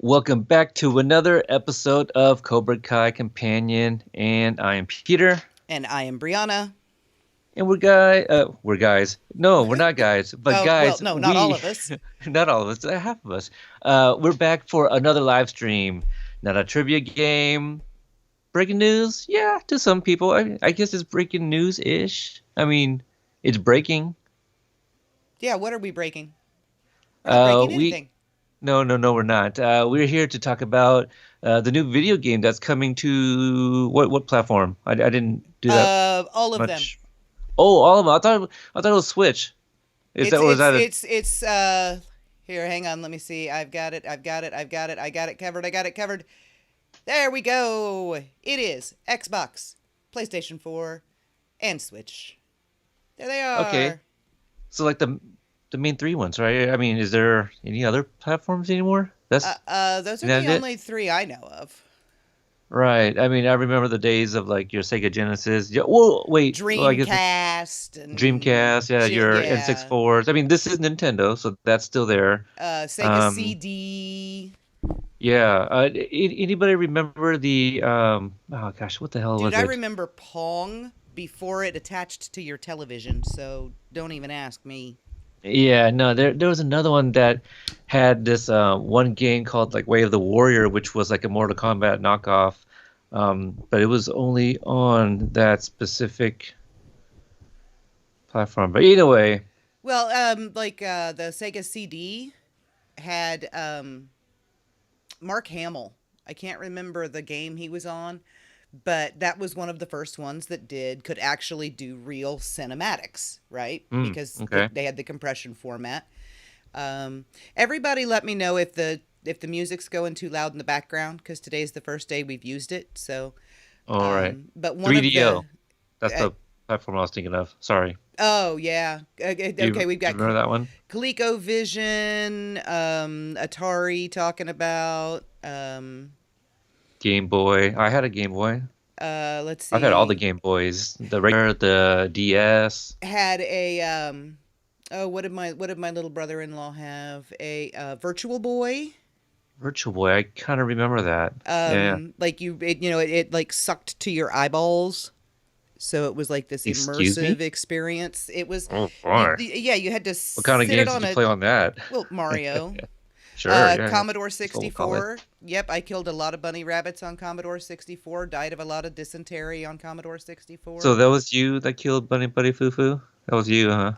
Welcome back to another episode of Cobra Kai Companion, and I am Peter, And I am Brianna. and we're guys. No, we're not guys, but Well, guys, no, not all we, of us. not all of us, half of us. We're back for another live stream. Not a trivia game. Breaking news, yeah, to some people, I guess it's breaking news-ish. I mean, it's breaking. Yeah, what are we breaking? We're not Uh, breaking we anything. No, we're not. We're here to talk about the new video game that's coming to what platform? I didn't do that All of them. much. Oh, all of them. I thought it was Switch. Is It's that or is it's that a it's it's uh here, hang on, let me see. I've got it. I got it covered. I got it covered. There we go. It is Xbox, PlayStation 4, and Switch. There they okay? are. So like the main three ones, right? I mean, is there any other platforms anymore? Those are That the it? only three I know of. Right. I mean, I remember the days of like your Sega Genesis. Yeah. Whoa, wait. Well, I guess Dreamcast and Dreamcast. Yeah, your yeah. N64s. I mean, this is Nintendo, so that's still there. Sega Um, CD. Yeah. Anybody remember the oh gosh, what the hell Dude, was I it? remember Pong before it attached to your television, so don't even ask me. Yeah, no, there was another one that had this one game called like Way of the Warrior, which was like a Mortal Kombat knockoff. But it was only on that specific platform. But either way, Well, the Sega CD had Mark Hamill. I can't remember the game he was on, but that was one of the first ones that could actually do real cinematics, right? Because okay. they had the compression format. Everybody, let me know if the music's going too loud in the background, because today's the first day we've used it. So, All right. but one of 3DO. the That's uh, the platform I was thinking of. Sorry. oh yeah, Do you okay, we've got remember that one? ColecoVision, Atari talking about. Game Boy. I had a Game Boy. Let's I've had all the see, Game Boys. The regular, the DS. had a oh, what did my little brother-in-law have? A Virtual Boy. Virtual Boy, I kind of remember that. Yeah. Like it like sucked to your eyeballs, so it was like this Excuse immersive me? experience. It was Oh boy. yeah, you had to What kind of sit it games did on you a, play on that? well, Mario. Sure, yeah. Commodore Soul Calibur. 64. Yep, I killed a lot of bunny rabbits on Commodore 64. Died of a lot of dysentery on Commodore So 64. that was you that killed Bunny Buddy Foo Foo? That was you, huh?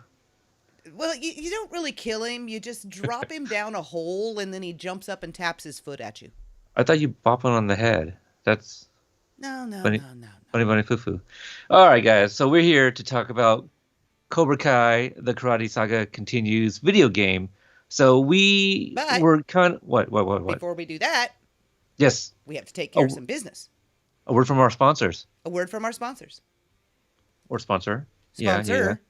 Well, you don't really kill him. You just drop him down a hole, and then he jumps up and taps his foot at you. I thought you bop one on the head. That's No, no, Bunny no, no, no. Bunny Bunny Foo Foo. All right, guys. So we're here to talk about Cobra Kai, the Karate Saga Continues video game. So we But were kind of what? before we do that, Yes, we have to take a, care of some business. a word from our sponsors A word from our sponsors. or sponsor. Yeah. Sponsor.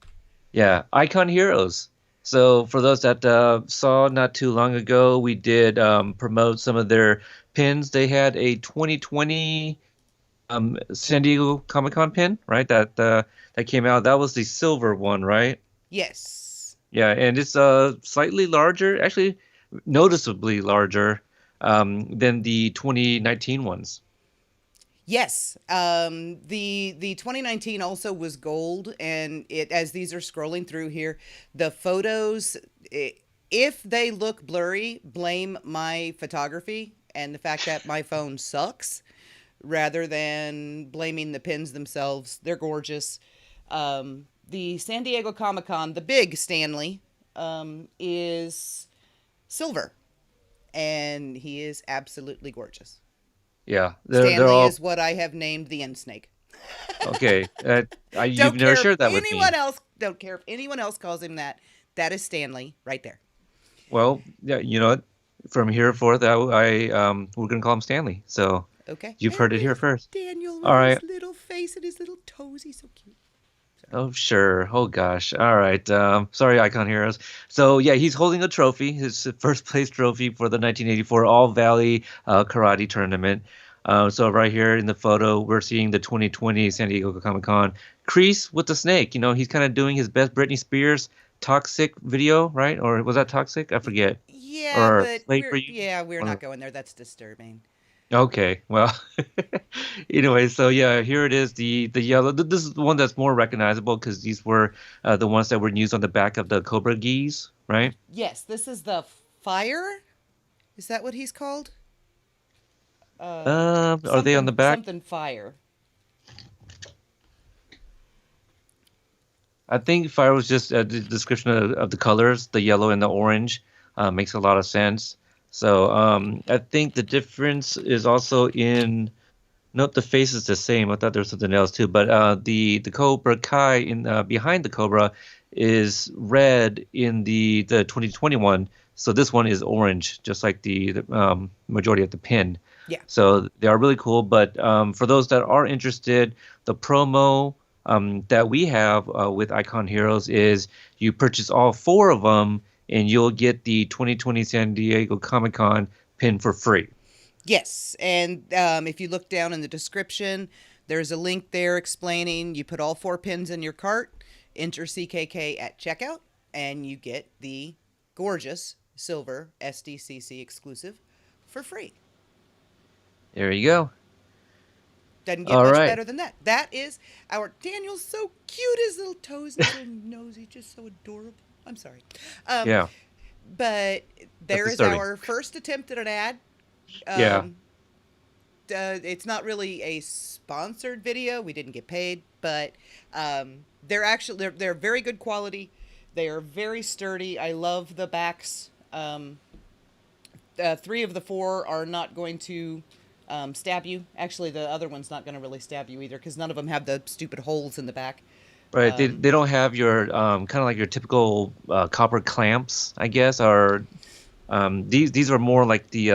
Yeah, Icon Heroes. So for those that saw not too long ago, we did promote some of their pins. They had a 2020 San Diego Comic-Con pin, right? That came out. That was the silver one, right? Yes. Yeah, and it's slightly larger, actually noticeably larger than the 2019 ones. Yes. The 2019 also was gold, and it, as these are scrolling through here, the photos, if they look blurry, blame my photography and the fact that my phone sucks, rather than blaming the pins themselves. They're gorgeous. The San Diego Comic Con, the big Stanley, is silver, and he is absolutely gorgeous. Yeah, they're Stanley all is what I have named the end snake. okay. You've Don't never care if shared that with me. anyone else. Don't care if anyone else calls him that. That is Stanley right there. Well, yeah, you know what? From here forth, we're gonna call him Stanley. So Okay. you've And heard it here there's first. Daniel with All right. his little face and his little toes. He's so cute. Sorry. Oh, sure. Oh, gosh. All right. Sorry, Icon Heroes. So, yeah, he's holding a trophy, his first place trophy for the 1984 All Valley Karate Tournament. So, right here in the photo, we're seeing the 2020 San Diego Comic Con. Kreese with the snake. You know, he's kind of doing his best Britney Spears Toxic video, right? Or was that Toxic? I forget. Yeah, or but flavor we're you? yeah, we're not Or- going there. That's disturbing. Okay, well, anyway, so yeah, here it is, the yellow. This is the one that's more recognizable because these were the ones that were used on the back of the Cobra geese, right? Yes, this is the fire. Is that what he's called? Are they on the back? Something fire. I think fire was just the description of the colors, the yellow and the orange, makes a lot of sense. So I think the difference is also in. Nope, the face is the same. I thought there was something else too, but the Cobra Kai in behind the Cobra is red in the 2021. So this one is orange, just like the majority of the pin. Yeah. So they are really cool. But for those that are interested, the promo that we have with Icon Heroes is you purchase all four of them, and you'll get the 2020 San Diego Comic Con pin for free. Yes, and if you look down in the description, there's a link there explaining you put all four pins in your cart, enter CKK at checkout, and you get the gorgeous silver SDCC exclusive for free. There you go. Doesn't get All much right. better than that. That is our Daniel's so cute, his little toes and his little nose. He's just so adorable. I'm sorry. Um, Yeah, but that's there is disturbing. our first attempt at an ad. Yeah. Um, it's not really a sponsored video. We didn't get paid, but they're very good quality. They are very sturdy. I love the backs. Three of the four are not going to stab you. Actually, the other one's not going to really stab you either because none of them have the stupid holes in the back. Right. Um, They don't have your kind of like your typical copper clamps, I guess, or these are more like the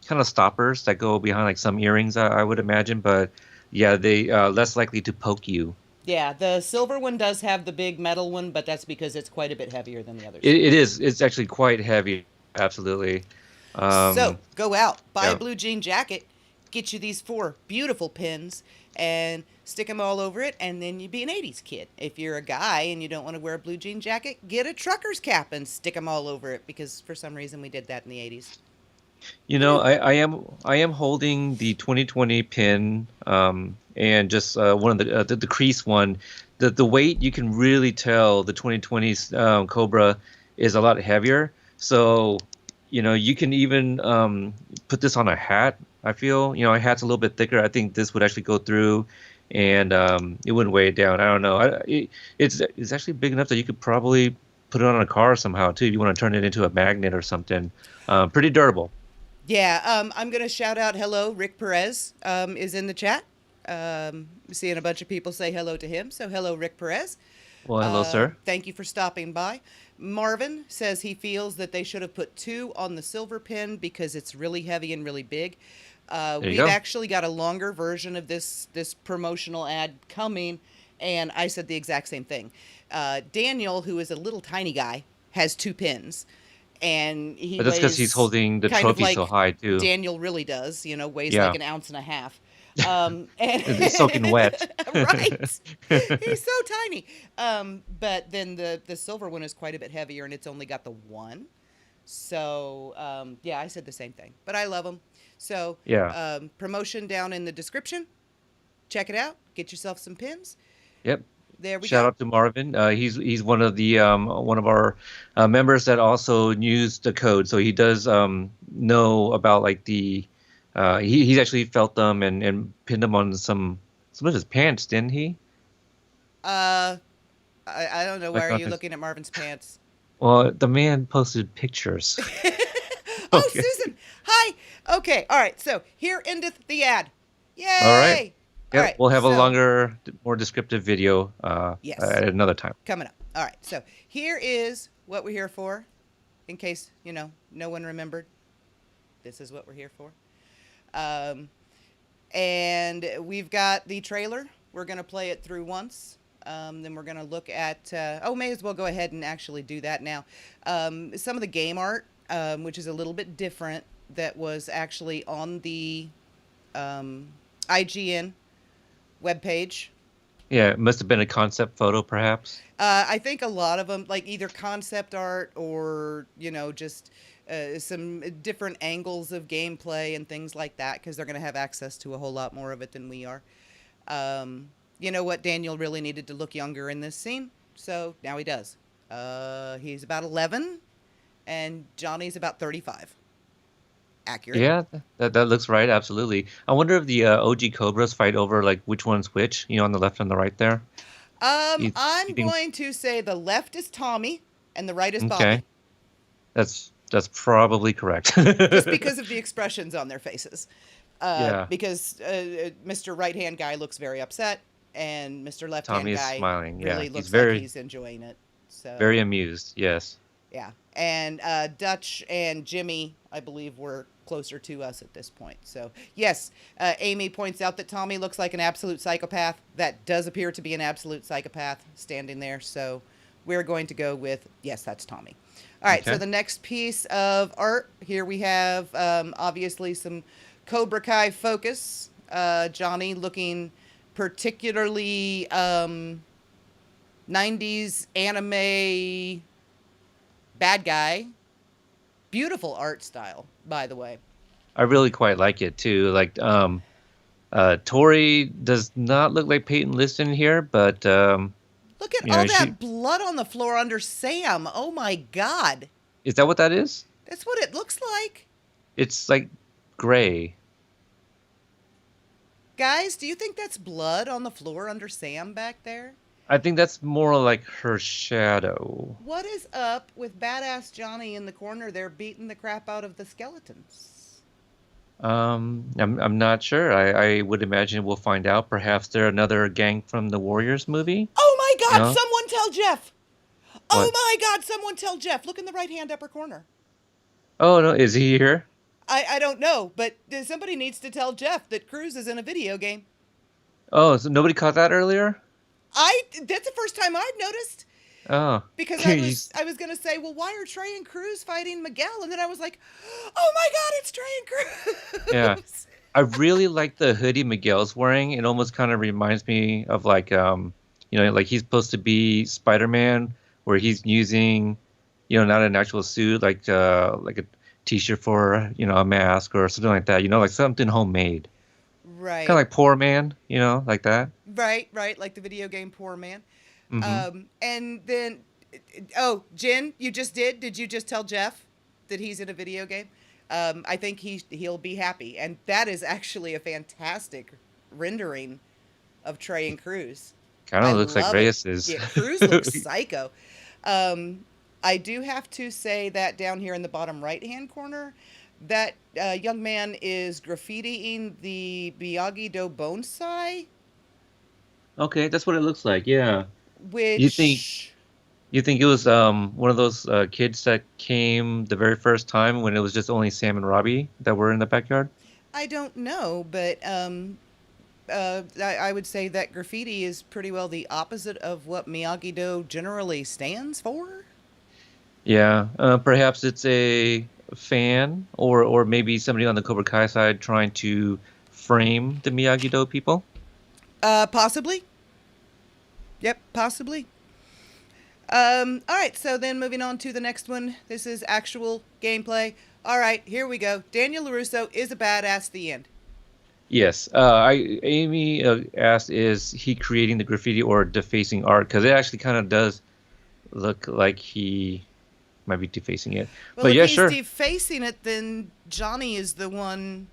kind of stoppers that go behind like some earrings, I would imagine. But yeah, they less likely to poke you. yeah, the silver one does have the big metal one, but that's because it's quite a bit heavier than the others. It is. It's actually quite heavy. Absolutely. So Um, go out, buy a yeah. blue jean jacket, get you these four beautiful pins, and stick them all over it, and then you'd be an 80s kid. If you're a guy and you don't want to wear a blue jean jacket, get a trucker's cap and stick them all over it because for some reason we did that in the 80s. You know, I am holding the 2020 pin, and just one of the crease one. The weight you can really tell the 2020 Cobra is a lot heavier. So, you can even put this on a hat. I feel, a hat's a little bit thicker. I think this would actually go through, and it wouldn't weigh it down. I don't know. It's actually big enough that you could probably put it on a car somehow too if you want to turn it into a magnet or something. Pretty durable. Yeah, I'm going to shout out hello. Rick Perez is in the chat. Seeing a bunch of people say hello to him. So, hello, Rick Perez. Well, hello, sir. Thank you for stopping by. Marvin says he feels that they should have put two on the silver pin because it's really heavy and really big. There you We've go. actually got a longer version of this promotional ad coming, and I said the exact same thing. Daniel, who is a little tiny guy, has two pins, and he But that's because he's weighs holding the kind of trophy so like high too. Daniel really does. Weighs like Yeah, an ounce and a half. And it's soaking wet. right, he's so tiny. But then the silver one is quite a bit heavier, and it's only got the one. So yeah, I said the same thing, but I love them. So Yeah. promotion down in the description. Check it out. Get yourself some pins. Yep. There we Shout go. out to Marvin. He's one of our members that also used the code, so he does know about like the he's actually felt them and pinned them on some of his pants, didn't he? Uh, I don't know. Why Like are on you his. looking at Marvin's pants? Well, the man posted pictures. Oh, Okay. Susan. Hi. Okay. All right. So here endeth the ad. All right. Yay. All Yep. right. We'll have a So longer, more descriptive video yes, at another time. coming up. All right. So here is what we're here for. In case no one remembered, this is what we're here for. Um, and we've got the trailer. We're gonna play it through once. Then we're gonna look at. May as well go ahead and actually do that now. Some of the game art, which is a little bit different, that was actually on the IGN webpage. Yeah, it must have been a concept photo, perhaps. I think a lot of them, like either concept art or just some different angles of gameplay and things like that because they're going to have access to a whole lot more of it than we are. You know what? Daniel really needed to look younger in this scene, so now he does. He's about 11, and Johnny's about 35. Accurate. Yeah, that looks right. Absolutely. I wonder if the OG Cobras fight over like which one's which. On the left and the right there. You I'm think? going to say the left is Tommy and the right is Okay, Bobby, that's probably correct. just because of the expressions on their faces. Yeah, Because Mr. Right Hand guy looks very upset, and Mr. Left Hand Tommy is guy smiling. Yeah, really he's looks like very he's enjoying it. very So, amused. Yes. yeah. And Dutch and Jimmy, I believe, were closer to us at this point. So, yes, Amy points out that Tommy looks like an absolute psychopath. That does appear to be an absolute psychopath standing there. So, we're going to go with, yes, that's Tommy. All right, so Okay. the next piece of art here we have obviously some Cobra Kai focus. Johnny looking particularly 90s anime bad guy. Beautiful art style, by the way. I really quite like it too. Like Tori does not look like Peyton List in here, but Look at all she that blood on the floor under Sam. Oh my God. is that what that is? That's what it looks like. It's like gray. Guys, do you think that's blood on the floor under Sam back there? I think that's more like her shadow. What is up with badass Johnny in the corner there beating the crap out of the skeletons? I'm not sure. I would imagine we'll find out. Perhaps they're another gang from the Warriors movie. Oh my God, No? someone tell Jeff. Oh What? my God, someone tell Jeff. Look in the right hand upper corner. Oh no, is he here? I don't know, but somebody needs to tell Jeff that Cruz is in a video game. Oh, so nobody caught that earlier? That's the first time I've noticed Oh, because I was he's I was gonna say, well, why are Trey and Cruz fighting Miguel? And then I was like, oh my God, it's Trey and yeah. Cruz. I really like the hoodie Miguel's wearing. It almost kind of reminds me of like like he's supposed to be Spider-Man, where he's using, not an actual suit, like a t-shirt for, a mask or something like that. Like something homemade. Kind of Right, like Poor Man, like that. right, like the video game Poor Man. Hmm. And then, oh, Jen, you just did? Did you just tell Jeff that he's in a video game? I think he'll be happy, and that is actually a fantastic rendering of Trey and Cruz. Kind I of looks like love it. Reyes's. Yeah, Cruz looks psycho. Um, I do have to say that down here in the bottom right hand corner, that young man is graffitiing the Miyagi-Do bonsai, Okay, that's what it looks like. Yeah. You think which you think it was one of those kids that came the very first time when it was just only Sam and Robbie that were in the backyard? I don't know, but I would say that graffiti is pretty well the opposite of what Miyagi-Do generally stands for. Yeah, perhaps it's a fan or maybe somebody on the Cobra Kai side trying to frame the Miyagi-Do people. Possibly. Yep, possibly. All right, so then moving on to the next one. This is actual gameplay. All right, here we go. Daniel LaRusso is a badass. The end. Yes, Amy asked, is he creating the graffiti or defacing art? Because it actually kind of does look like he might be defacing it. Well, But if yeah, he's sure. defacing it, then Johnny is the one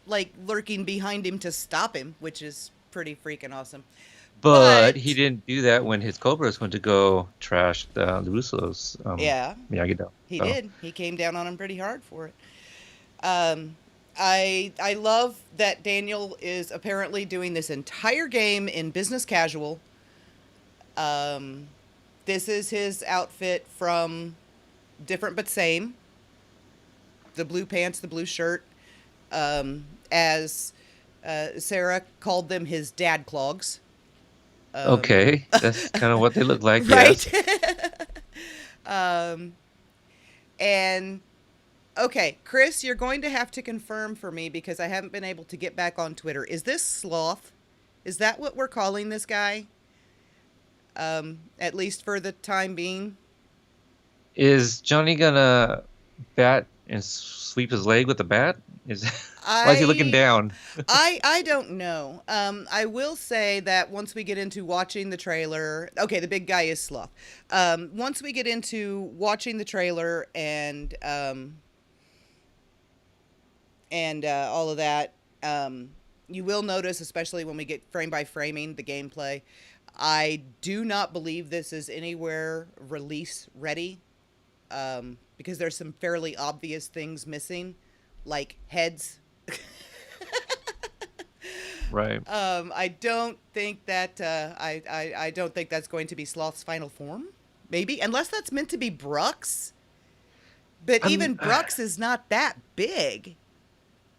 like lurking behind him to stop him, which is pretty freaking awesome. But he But didn't do that when his Cobras went to go trash the Russo's yeah, Miyagi-Do. he So did. He came down on him pretty hard for it. Um, I love that Daniel is apparently doing this entire game in business casual. Um, this is his outfit from Different But Same. The blue pants, the blue shirt. As Sarah called them, his dad clogs. okay, that's kind of what they look like. Right? Yes. um, and okay, Chris, you're going to have to confirm for me because I haven't been able to get back on Twitter. Is this Sloth? Is that what we're calling this guy? At least for the time being. Is Johnny gonna bat and sweep his leg with the bat? Is why is he looking I down? I don't know. I will say that once we get into watching the trailer, okay, the big guy is Sloth. Once we get into watching the trailer and all of that, you will notice, especially when we get frame by framing the gameplay, I do not believe this is anywhere release ready, because there's some fairly obvious things missing, like heads. Right. I don't think that I don't think that's going to be Sloth's final form. Maybe, unless that's meant to be Brooks. But I'm even Brooks is not that big.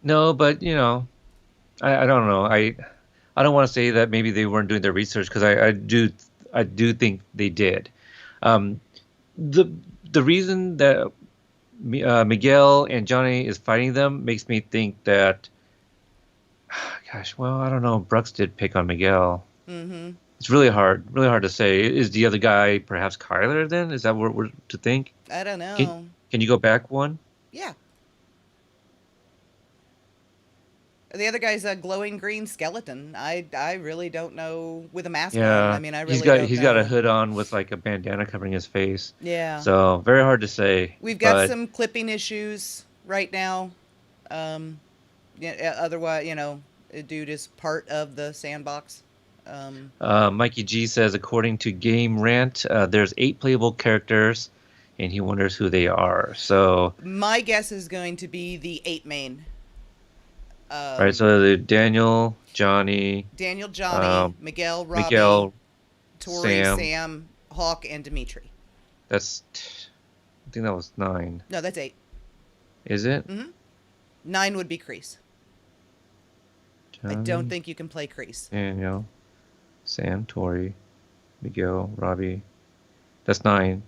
no, but I don't know. I don't want to say that maybe they weren't doing their research because I do think they did. Um, the the reason that Miguel and Johnny is fighting them makes me think that, gosh, well, I don't know. Brooks did pick on Miguel. Mm-hmm. It's really hard to say. Is the other guy perhaps Kyler then? Is that what we're to think? I don't Can, know. can you go back one? Yeah. The other guy's a glowing green skeleton. I really don't know, with a mask on. I Yeah, mean, I he's really got don't he's got a know. hood on with like a bandana covering his face. Yeah. So very hard to say. We've got But some clipping issues right now. Yeah, otherwise, dude is part of the sandbox. Mikey G says, according to Game Rant, there's 8 playable characters, and he wonders who they are. So, My guess is going to be the 8 main. right, so Daniel, Johnny, Daniel, Johnny, um, Miguel, Robbie, Miguel, Tori, Sam. Sam, Hawk, and Dimitri. That's, I think that was 9. No, that's 8. Is it? 9 would be Kreese. I don't Johnny, think you can play Kreese. Daniel, Sam, Tori, Miguel, Robbie. That's 9.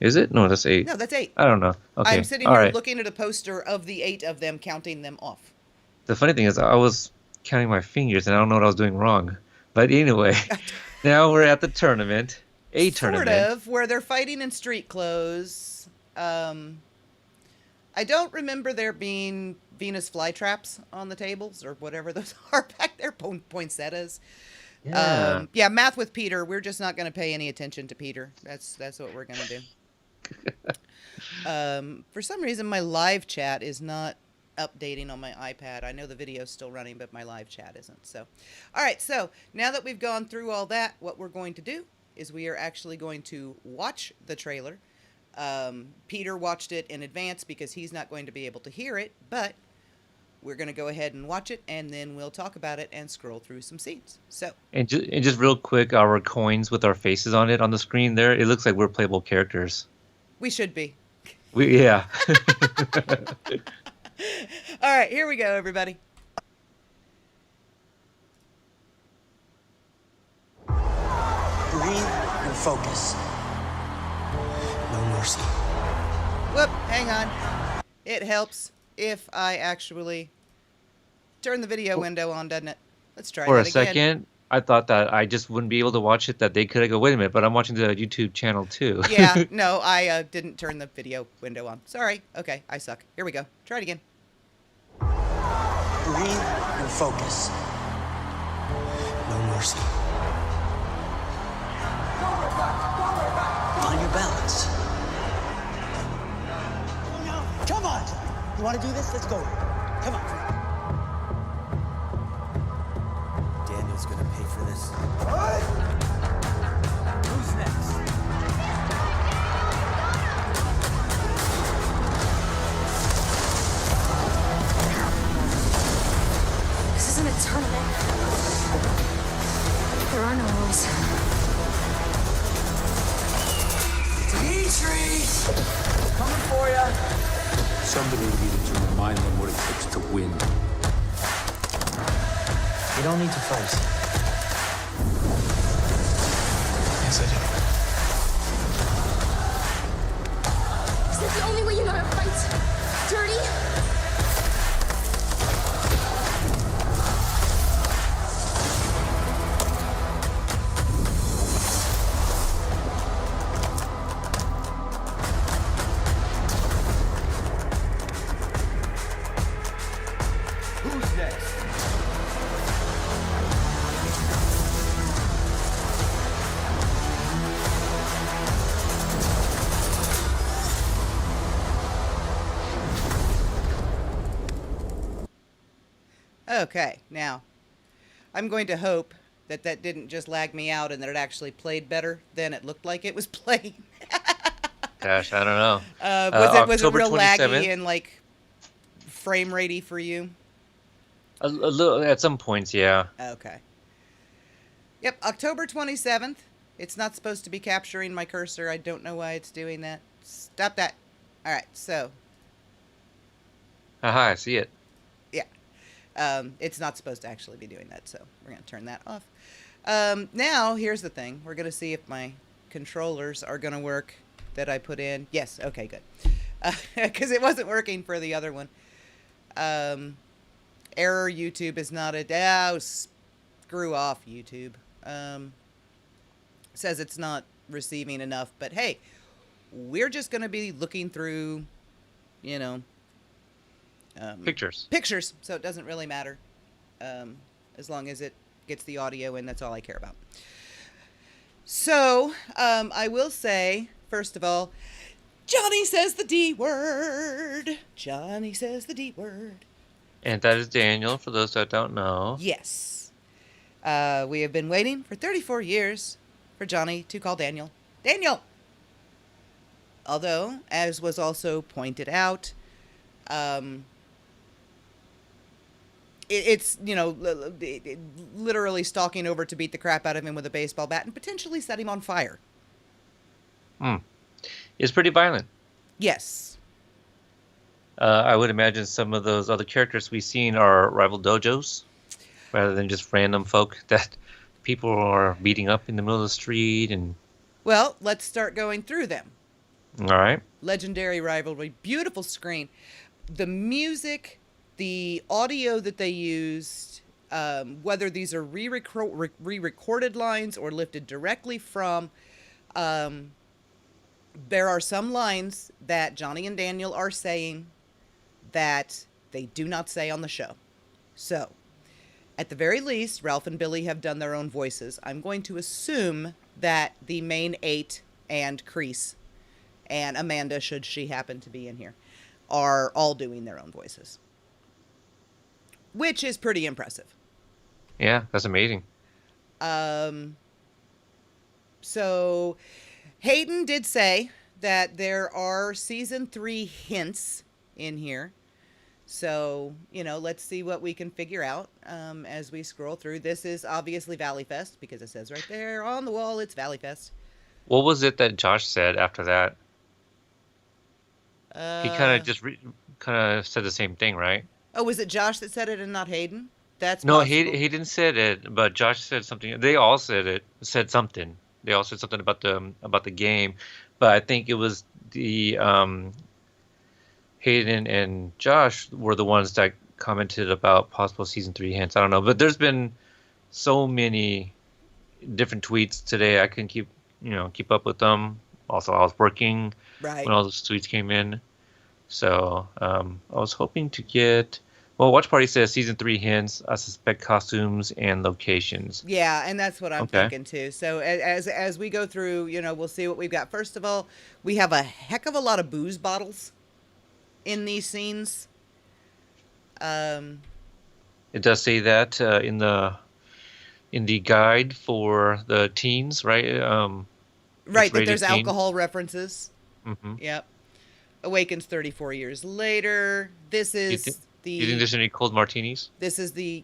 Is it? No, that's 8. No, that's 8. I don't know. Okay. I'm sitting All here right. looking at a poster of the 8 of them, counting them off. The funny thing is, I was counting my fingers and I don't know what I was doing wrong. But anyway, now we're at the tournament. Sort of, where they're fighting in street clothes. I don't remember there being Venus flytraps on the tables or whatever those are back there, poinsettias. Yeah. Yeah, math with Peter. We're just not going to pay any attention to Peter. That's what we're going to do. For some reason, my live chat is not updating on my iPad. I know the video's still running, but my live chat isn't. So, all right. So now that we've gone through all that, what we're going to do is we are actually going to watch the trailer. Peter watched it in advance because he's not going to be able to hear it, but we're going to go ahead and watch it, and then we'll talk about it and scroll through some scenes. So, And just real quick, our coins with our faces on it on the screen there, it looks like we're playable characters. we should be. Yeah. All right, here we go, everybody. Breathe and focus. No mercy. Whoop, hang on. It helps if I actually turn the video window on, doesn't it? Let's try For that a again. second, I thought that I just wouldn't be able to watch it, that they could go, wait a minute, but I'm watching the YouTube channel too. Yeah, no, I didn't turn the video window on. Sorry. Okay, I suck. Here we go. Try it again. Breathe and focus. No mercy. Find your balance. Come on! You want to do this? Let's go. Come on. Daniel's gonna pay for this. Who's next? This isn't a tournament. There are no rules. Dimitri! Coming for ya. Somebody needed to remind them what it takes to win. You don't need to fight. Yes, I do. Is that the only way you know how to fight? Dirty? Okay, now I'm going to hope that that didn't just lag me out and that it actually played better than it looked like it was playing. Gosh, I don't know. Was it October real laggy 27th. and like frame ratey for you? A little at some points, yeah. Okay. Yep, October 27th. It's not supposed to be capturing my cursor. I don't know why it's doing that. Stop that. All right, so Haha, I see it. yeah. It's not supposed to actually be doing that, so we're going to turn that off. Now, here's the thing. We're going to see if my controllers are going to work that I put in. Yes, okay, good. Because it wasn't working for the other one. Error, YouTube is not a... Oh, screw off, YouTube. Says it's not receiving enough, but hey, we're just going to be looking through, you know... Pictures. So it doesn't really matter. As long as it gets the audio in, that's all I care about. So, I will say, first of all, Johnny says the D word. Johnny says the D word. And that is Daniel, for those that don't know. Yes. We have been waiting for 34 years for Johnny to call Daniel Daniel. Although, as was also pointed out, it's, you know, literally stalking over to beat the crap out of him with a baseball bat and potentially set him on fire. It's pretty violent. Yes. I would imagine some of those other characters we've seen are rival dojos, rather than just random folk that people are beating up in the middle of the street. And Well, let's start going through them. all right, Legendary rivalry, beautiful screen. The music, the audio that they used, whether these are re-recorded lines or lifted directly from, there are some lines that Johnny and Daniel are saying that they do not say on the show. So, at the very least, Ralph and Billy have done their own voices. I'm going to assume that the main 8 and Kreese and Amanda, should she happen to be in here, are all doing their own voices. Which is pretty impressive. yeah, that's amazing. So, Hayden did say that there are season 3 hints in here. So, you know, let's see what we can figure out as we scroll through. This is obviously Valley Fest because it says right there on the wall it's Valley Fest. What was it that Josh said after that? He kind of just kind of said the same thing, right? Oh, was it Josh that said it and not Hayden? That's No, possible. he didn't said it, but Josh said something. They all said something. They all said something about the game, but I think it was the Hayden and Josh were the ones that commented about possible season 3 hints. I don't know, but there's been so many different tweets today. I couldn't keep up with them. Also, I was working Right. when all those tweets came in, so I was hoping to get. Well, Watch Party says season 3 hints. I suspect costumes and locations. Yeah, and that's what I'm Okay. thinking too. So as we go through, you know, we'll see what we've got. First of all, we have a heck of a lot of booze bottles in these scenes. It does say that in the guide for the teens, right? Right, that rated there's teen. alcohol references. Mm-hmm. Yep. Awakens 34 years later. This is You think there's any cold martinis? this is the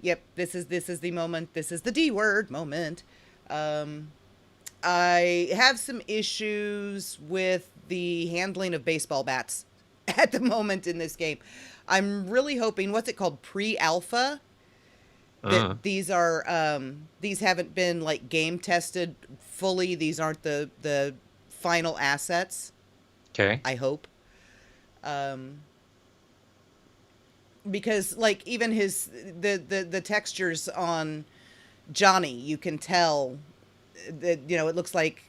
moment. This is the D word moment. I have some issues with the handling of baseball bats at the moment in this game. I'm really hoping, what's it called, pre-alpha, that these are these haven't been like game tested fully. These aren't the final assets. Okay. I hope. Because like even the textures on Johnny, you can tell that, you know, it looks like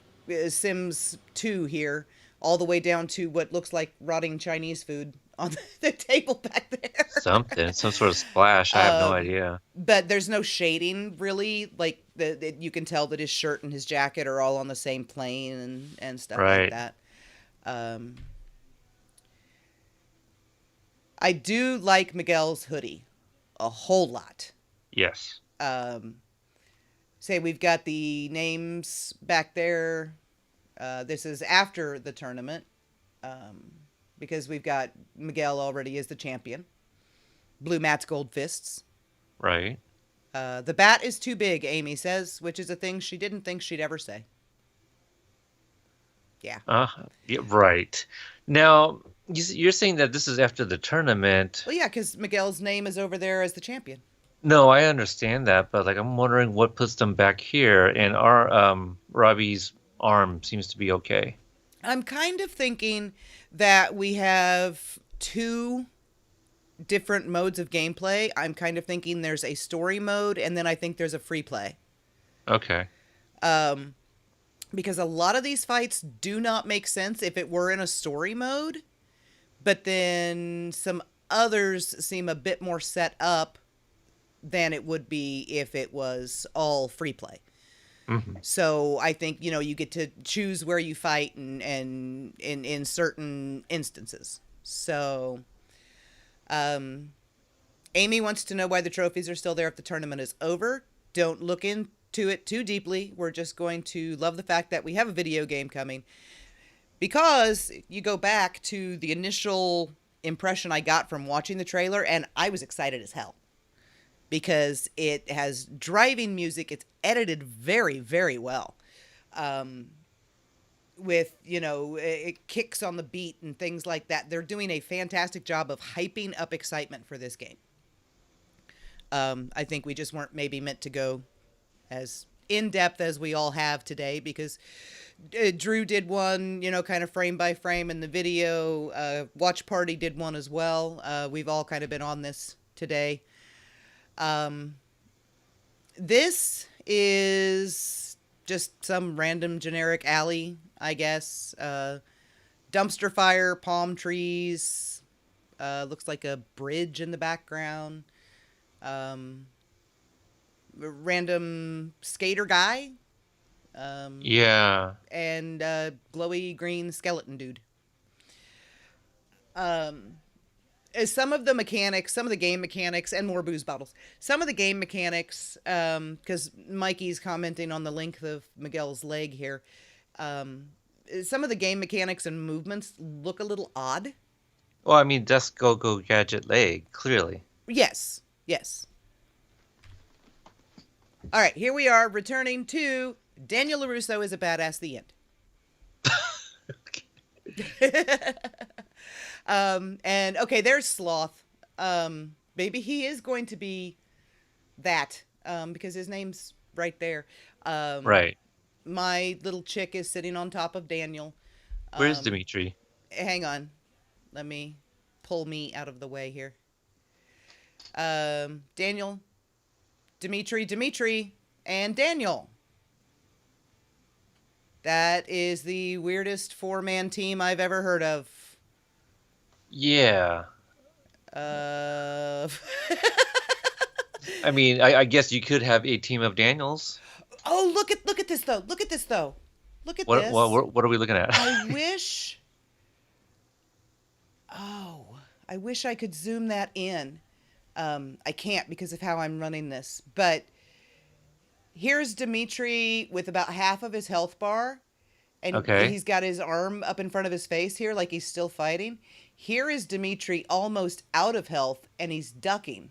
Sims 2 here, all the way down to what looks like rotting Chinese food on the table back there. Something, some sort of splash. I have no idea. But there's no shading really. Like you can tell that his shirt and his jacket are all on the same plane and stuff like Right. that. I do like Miguel's hoodie a whole lot. Yes. Say we've got the names back there. This is after the tournament because we've got Miguel already as the champion. Blue Mat's Gold Fists. Right. The bat is too big, Amy says, which is a thing she didn't think she'd ever say. Yeah. Yeah, right. Now, you're saying that this is after the tournament. Well, yeah, because Miguel's name is over there as the champion. No, I understand that, but like I'm wondering what puts them back here, and our Robbie's arm seems to be okay. I'm kind of thinking that we have two different modes of gameplay. I'm kind of thinking there's a story mode, and then I think there's a free play. Okay. Because a lot of these fights do not make sense if it were in a story mode, but then some others seem a bit more set up than it would be if it was all free play. Mm-hmm. So I think, you get to choose where you fight and in certain instances. So Amy wants to know why the trophies are still there if the tournament is over. Don't look into it too deeply. We're just going to love the fact that we have a video game coming. Because you go back to the initial impression I got from watching the trailer, and I was excited as hell. Because it has driving music. It's edited very, very well. With, it kicks on the beat and things like that. They're doing a fantastic job of hyping up excitement for this game. I think we just weren't maybe meant to go as in-depth as we all have today because Drew did one, kind of frame by frame in the video. Watch Party did one as well. We've all kind of been on this today. This is just some random generic alley, I guess. Dumpster fire, palm trees, looks like a bridge in the background. Random skater guy. Yeah. And glowy green skeleton dude. Some of the mechanics, some of the game mechanics, and more booze bottles. Some of the game mechanics, because Mikey's commenting on the length of Miguel's leg here. Some of the game mechanics and movements look a little odd. Well, I mean, that's Go Gadget leg, clearly. Yes. All right, here we are, returning to Daniel LaRusso is a Badass, the end. And okay, there's Sloth. Maybe he is going to be that, because his name's right there. Right. My little chick is sitting on top of Daniel. Where's Dimitri? Hang on. Let me pull me out of the way here. Daniel, Dimitri, and Daniel. That is the weirdest four-man team I've ever heard of. Yeah. Uh... I mean, I guess you could have a team of Daniels. Oh, look at this though. Look at this. What are we looking at? I wish. Oh, I wish I could zoom that in. I can't because of how I'm running this. But here's Dimitri with about half of his health bar. And Okay. he's got his arm up in front of his face here like he's still fighting. Here is Dimitri almost out of health and he's ducking.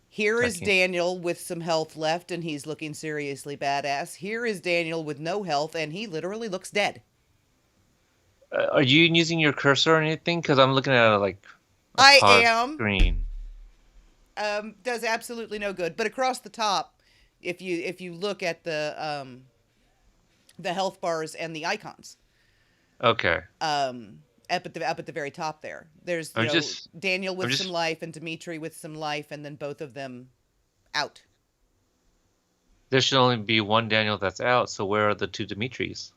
Here is Ducking. Daniel with some health left and he's looking seriously badass. Here is Daniel with no health and he literally looks dead. Are you using your cursor or anything? Because I'm looking at like a I pause am. screen. Does absolutely no good. But across the top, if you look at the health bars and the icons, Okay. up at the very top there, there's Daniel with some life and Dimitri with some life, and then both of them out. There should only be one Daniel that's out. So where are the two Dimitris?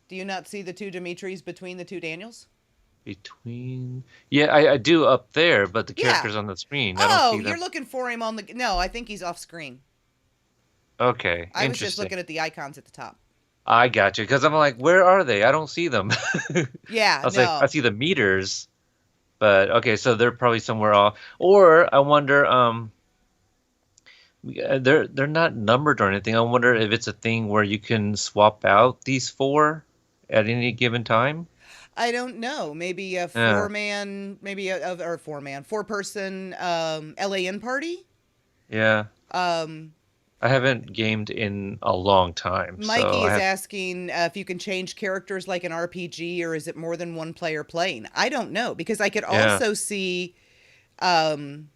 Do you not see the two Dimitris between the two Daniels? Between. Yeah, I do up there, but the Yeah. character's on the screen. I don't Oh, see you're them. looking for him on the. No, I think he's off screen. Okay, I was just interesting. looking at the icons at the top. I got you. Because I'm like, where are they? I don't see them. I Yeah, was like, I no. see the meters, but okay, so they're probably somewhere off. Or I wonder, they're not numbered or anything. I wonder if it's a thing where you can swap out these four at any given time. I don't know. Maybe a Yeah, four person LAN party. yeah. Um, I haven't gamed in a long time, so Mikey I is have. asking if you can change characters like an RPG, or is it more than one player playing? I don't know, because I could Yeah. also see um,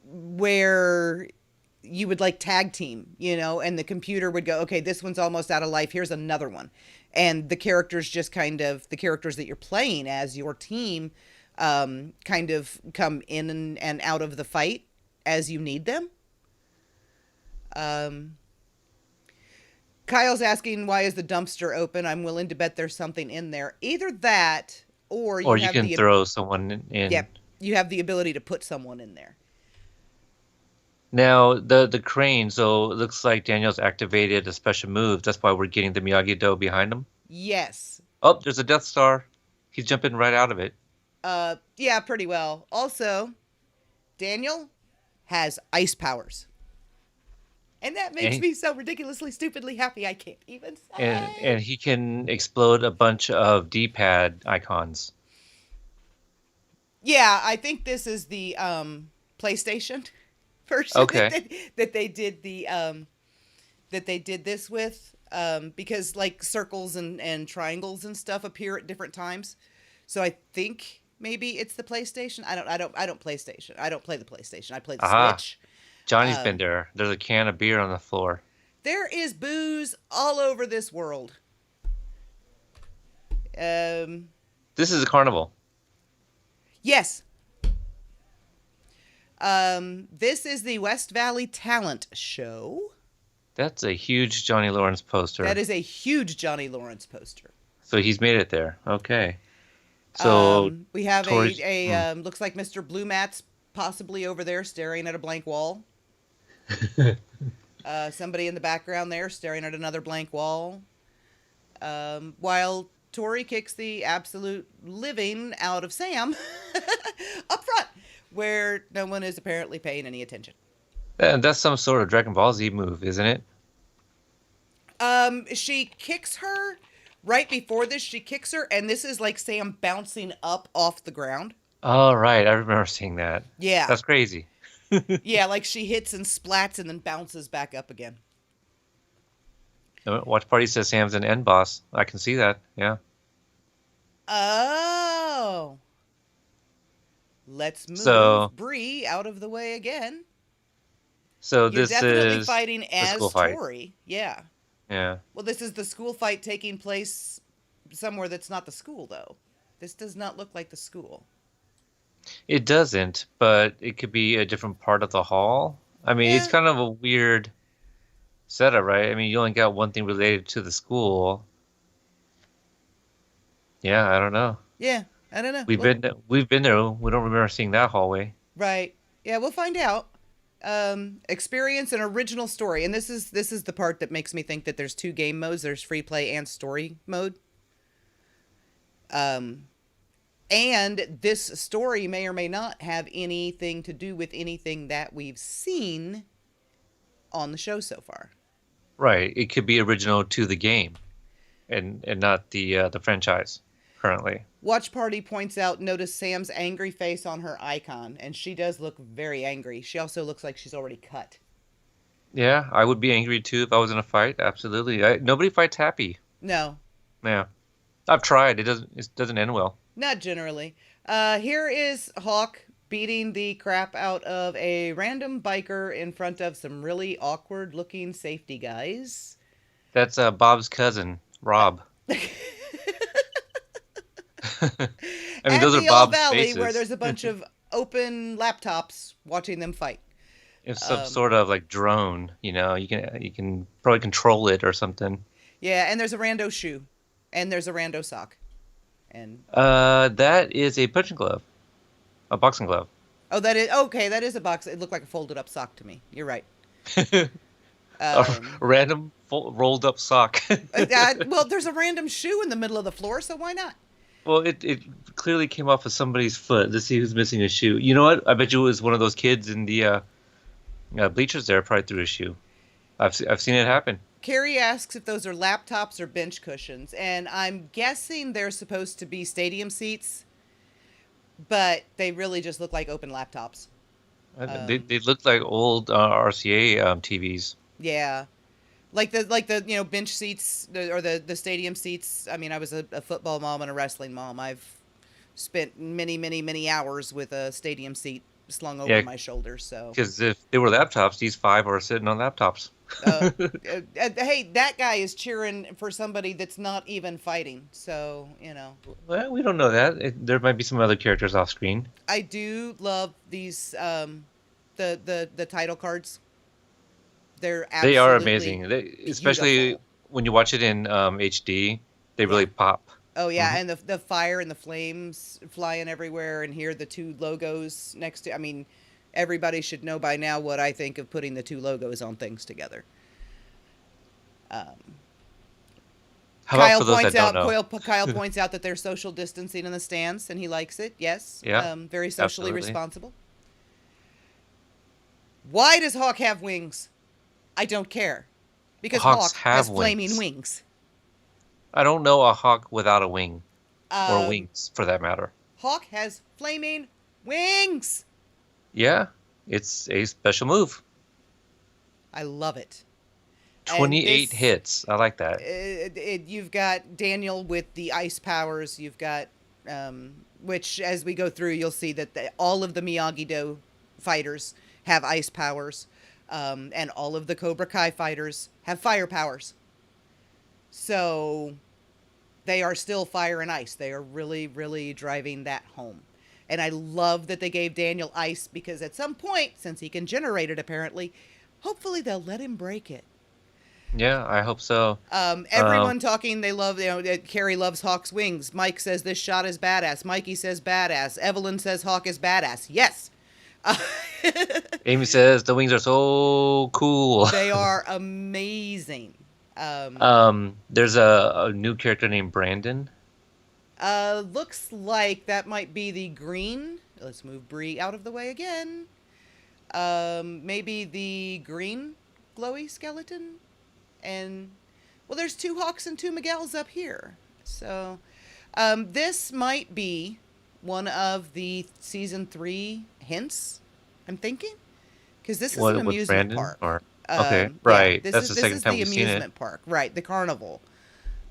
where you would like tag team, and the computer would go, okay, this one's almost out of life. Here's another one. And the characters just kind of, the characters that you're playing as your team kind of come in and out of the fight as you need them. Um, Kyle's asking, why is the dumpster open? I'm willing to bet there's something in there. Either that, or Or you you have can the, throw someone in. yep, you have the ability to put someone in there. Now the crane, so it looks like Daniel's activated a special move. That's why we're getting the Miyagi-Do behind him. Yes. Oh, there's a Death Star. He's jumping right out of it. Yeah, pretty well. Also, Daniel has ice powers. And that makes And me so ridiculously, stupidly happy I can't even and say. he can explode a bunch of D-pad icons. Yeah, I think this is the PlayStation version Okay. that they did this with, because like circles and triangles and stuff appear at different times. So I think maybe it's the PlayStation. I don't PlayStation. I don't play the PlayStation. I play the Aha. Switch. Johnny's been Um, there. There's a can of beer on the floor. there is booze all over this world. Um, This is a carnival. yes. This is the West Valley Talent Show. That's a huge Johnny Lawrence That poster. is a huge Johnny Lawrence poster. So he's made it there. Okay. So We have Tori's. looks like Mr. Blue Mat's possibly over there staring at a blank wall. Somebody in the background there staring at another blank wall. While Tori kicks the absolute living out of Sam up front, where no one is apparently paying any attention. And that's some sort of Dragon Ball Z move, isn't it? She kicks her right before this. She kicks her, and this is like Sam bouncing up off the ground. Oh, right. I remember seeing that. Yeah, That's crazy. yeah, like she hits and splats and then bounces back up again. Watch Party says Sam's an end boss. I can see that. Yeah. Oh, let's move So, Bree out of the way again. so You're this definitely is fighting the school as fight. Tori. Yeah. Yeah. Well, this is the school fight taking place somewhere that's not the school, though. This does not look like the school. It doesn't, but it could be a different part of the hall. I mean, it's Yeah, kind of a weird setup, right? I mean, you only got one thing related to the school. Yeah, I don't know. yeah. I don't know. We've Well, been there. We don't remember seeing that hallway. right. Yeah, we'll find out. Experience an original story, and this is the part that makes me think that there's two game modes. There's free play and story mode. And this story may or may not have anything to do with anything that we've seen on the show so far. Right. It could be original to the game, and not the franchise currently. Watch Party points out, notice Sam's angry face on her icon, and she does look very angry. She also looks like she's already cut. Yeah, I would be angry too if I was in a fight. Absolutely. Nobody fights happy. No, Yeah. I've tried. It doesn't end well. not generally. Here is Hawk beating the crap out of a random biker in front of some really awkward looking safety guys. That's Bob's cousin, Rob. I mean, At those are the All Bob's Valley, where faces. there's a bunch of open laptops watching them fight. It's some sort of like drone, you can probably control it or something. Yeah, and there's a rando shoe, and there's a rando sock. And That is a punching glove, a boxing glove. oh, that is okay. That is a box. It looked like a folded up sock to me. You're right. A Um, random rolled up sock. well, there's a random shoe in the middle of the floor, so why not? Well, it clearly came off of somebody's foot. Let's see who's missing a shoe. You know what? I bet you it was one of those kids in the bleachers there probably threw a shoe. I've seen it happen. Carrie asks if those are laptops or bench cushions, and I'm guessing they're supposed to be stadium seats, but they really just look like open laptops. They look like old RCA TVs. Yeah, like the bench seats or the stadium seats. I mean, I was a football mom and a wrestling mom. I've spent many hours with a stadium seat slung over Yeah, my shoulders. So, because if they were laptops, these five are sitting on laptops. hey, that guy is cheering for somebody that's not even fighting. So Well, we don't know that. There might be some other characters off screen. I do love these the title cards. They're They are absolutely amazing. Especially beautiful. when you watch it in HD, they really pop. Oh yeah, and the fire and the flames flying everywhere, and here the two logos next to. I mean, everybody should know by now what I think of putting the two logos on things together. How about for those that don't know? Kyle points out that there's social distancing in the stands, and he likes it. Yes, Yeah, very socially absolutely. responsible. Why does Hawk have wings? I don't care, because Hawks Hawk have has wings. flaming wings. I don't know a hawk without a wing, or Um, wings for that matter. Hawk has flaming wings. Yeah, it's a special move. I love it. And 28 this- hits. I like that. You've got Daniel with the ice powers. You've got, which as we go through, you'll see that all of the Miyagi-Do fighters have ice powers, and all of the Cobra Kai fighters have fire powers. So they are still fire and ice. They are really driving that home. And I love that they gave Daniel ice, because at some point, since he can generate it apparently, hopefully they'll let him break it. Yeah, I hope so. Everyone talking, they love, Carrie loves Hawk's wings. Mike says this shot is badass. Mikey says badass. Evelyn says Hawk is badass. Yes. Amy says the wings are so cool. They are amazing. There's a new character named Brandon. Looks like that might be the green. Let's move Bree out of the way again. Maybe the green glowy skeleton. And, well, there's two Hawks and two Miguels up here. So, this might be one of the season 3 hints, I'm thinking. Because this is an With amusement Brandon? park. Or, okay, right. This That's is, the this second is time the we've seen it. amusement park. Right, the carnival.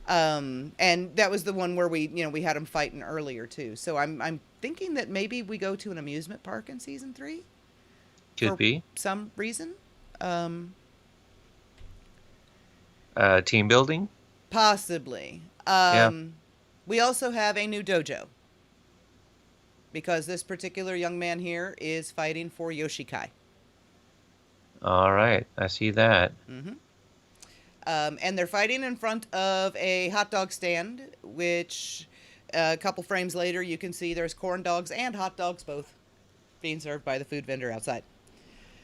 And that was the one where we had them fighting earlier too. So I'm thinking that maybe we go to an amusement park in season 3 Could for be. some reason. Team building. Possibly. Yeah. We also have a new dojo, because this particular young man here is fighting for Yoshikai. All right, I see that. And they're fighting in front of a hot dog stand, which a couple frames later you can see there's corn dogs and hot dogs both being served by the food vendor outside.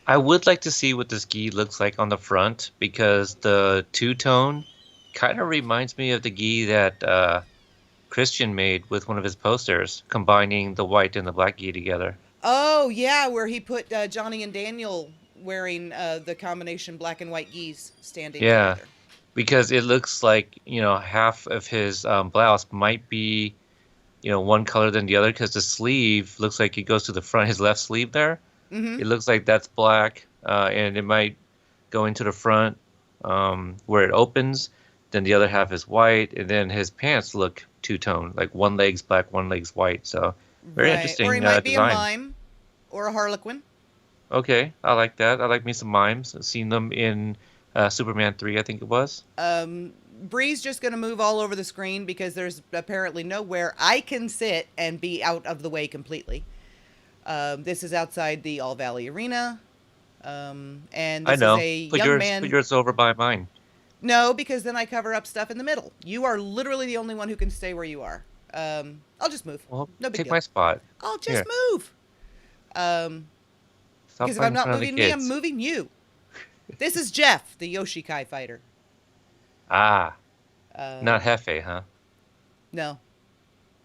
I would like to see what this gi looks like on the front, because the two-tone kind of reminds me of the gi that Christian made with one of his posters, combining the white and the black gi together. Oh, yeah, where he put Johnny and Daniel wearing the combination black and white gis standing Yeah, together. because it looks like, half of his blouse might be, one color than the other, because the sleeve looks like it goes to the front, his left sleeve there. It looks like that's black, and it might go into the front where it opens. Then the other half is white, and then his pants look two-tone, like one leg's black, one leg's white. So very Right. interesting Or he might be design. a mime or a harlequin. Okay, I like that. I like me some mimes. I've seen them in Superman 3, I think it was. Bree's just going to move all over the screen, because there's apparently nowhere I can sit and be out of the way completely. This is outside the All Valley Arena. And I this know. is a Put young yours, man. put yours over by mine. No, because then I cover up stuff in the middle. You are literally the only one who can stay where you are. I'll just move. Well, No big take deal. my spot. I'll just Here, move. Um, stop because if fighting I'm in not front of the moving me, I'm kids. moving you. This is Jeff, the Yoshikai fighter. Ah, not Um, Hefe, huh? no,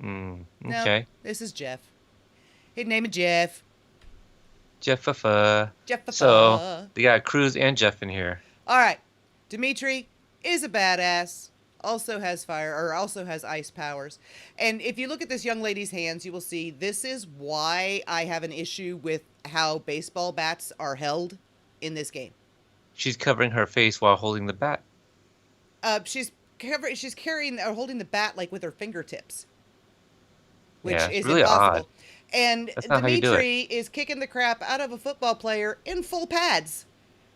no, Okay. this is Jeff. His name is Jeff. Jeffa. Jeff. So, they got Cruz and Jeff in here. All right. Dimitri is a badass. Also has fire, or also has ice powers. And if you look at this young lady's hands, you will see this is why I have an issue with how baseball bats are held in this game. She's covering her face while holding the bat. She's carrying or holding the bat like with her fingertips, which Yeah, it's is really odd. impossible. And That's not how you do it. Dimitri is kicking the crap out of a football player in full pads.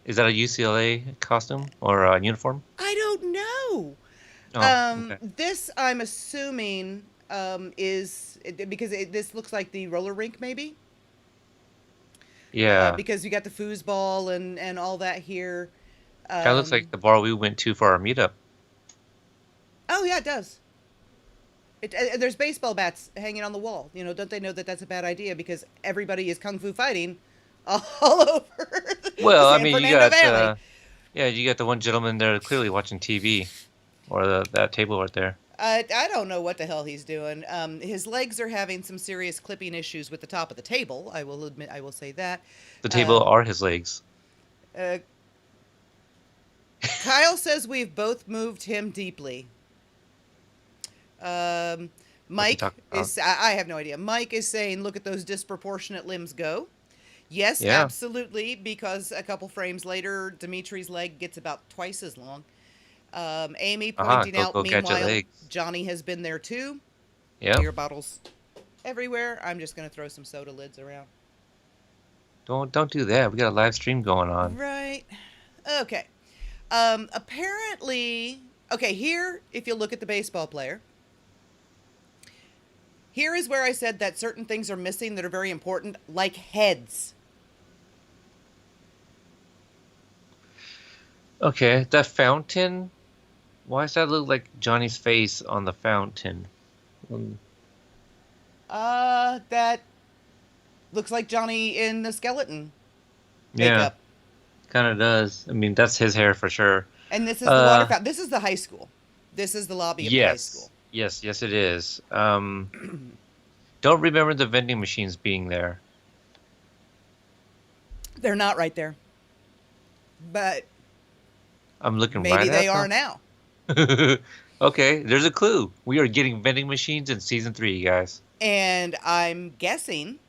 Is that a UCLA costume or a uniform? I don't know. Oh, okay. This I'm assuming is because this looks like the roller rink, maybe. Yeah. Because you got the foosball and all that here. Kind of looks like the bar we went to for our meetup. Oh yeah, it does. There's baseball bats hanging on the wall. You know, don't they know that that's a bad idea because everybody is kung fu fighting all over Well, the I San mean, Fernando Valley. you got the one gentleman there clearly watching TV, or that table right there. I don't know what the hell he's doing. His legs are having some serious clipping issues with the top of the table. I will admit, I will say that. The table are his legs. Kyle says we've both moved him deeply. Mike talking about? is, I have no idea. Mike is saying, look at those disproportionate limbs go. Yes, Yeah. absolutely, because a couple frames later, Dimitri's leg gets about twice as long. Amy pointing out, go catch your meanwhile, legs. Johnny has been there too. Yeah. Beer bottles everywhere. I'm just going to throw some soda lids around. Don't do that. We got a live stream going on. Right. Okay. Apparently, okay, here, if you look at the baseball player, here is where I said that certain things are missing that are very important, like heads. Okay, that fountain. Why does that look like Johnny's face on the fountain? That looks like Johnny in the skeleton Yeah, makeup. kind of does. I mean, that's his hair for sure. And this is the water fountain. This is the high school. This is the lobby of the high school. Yes, it is. Don't remember the vending machines being there. They're not right there. But I'm looking maybe right at they them. are now. Okay, there's a clue. We are getting vending machines in season 3, you guys. And I'm guessing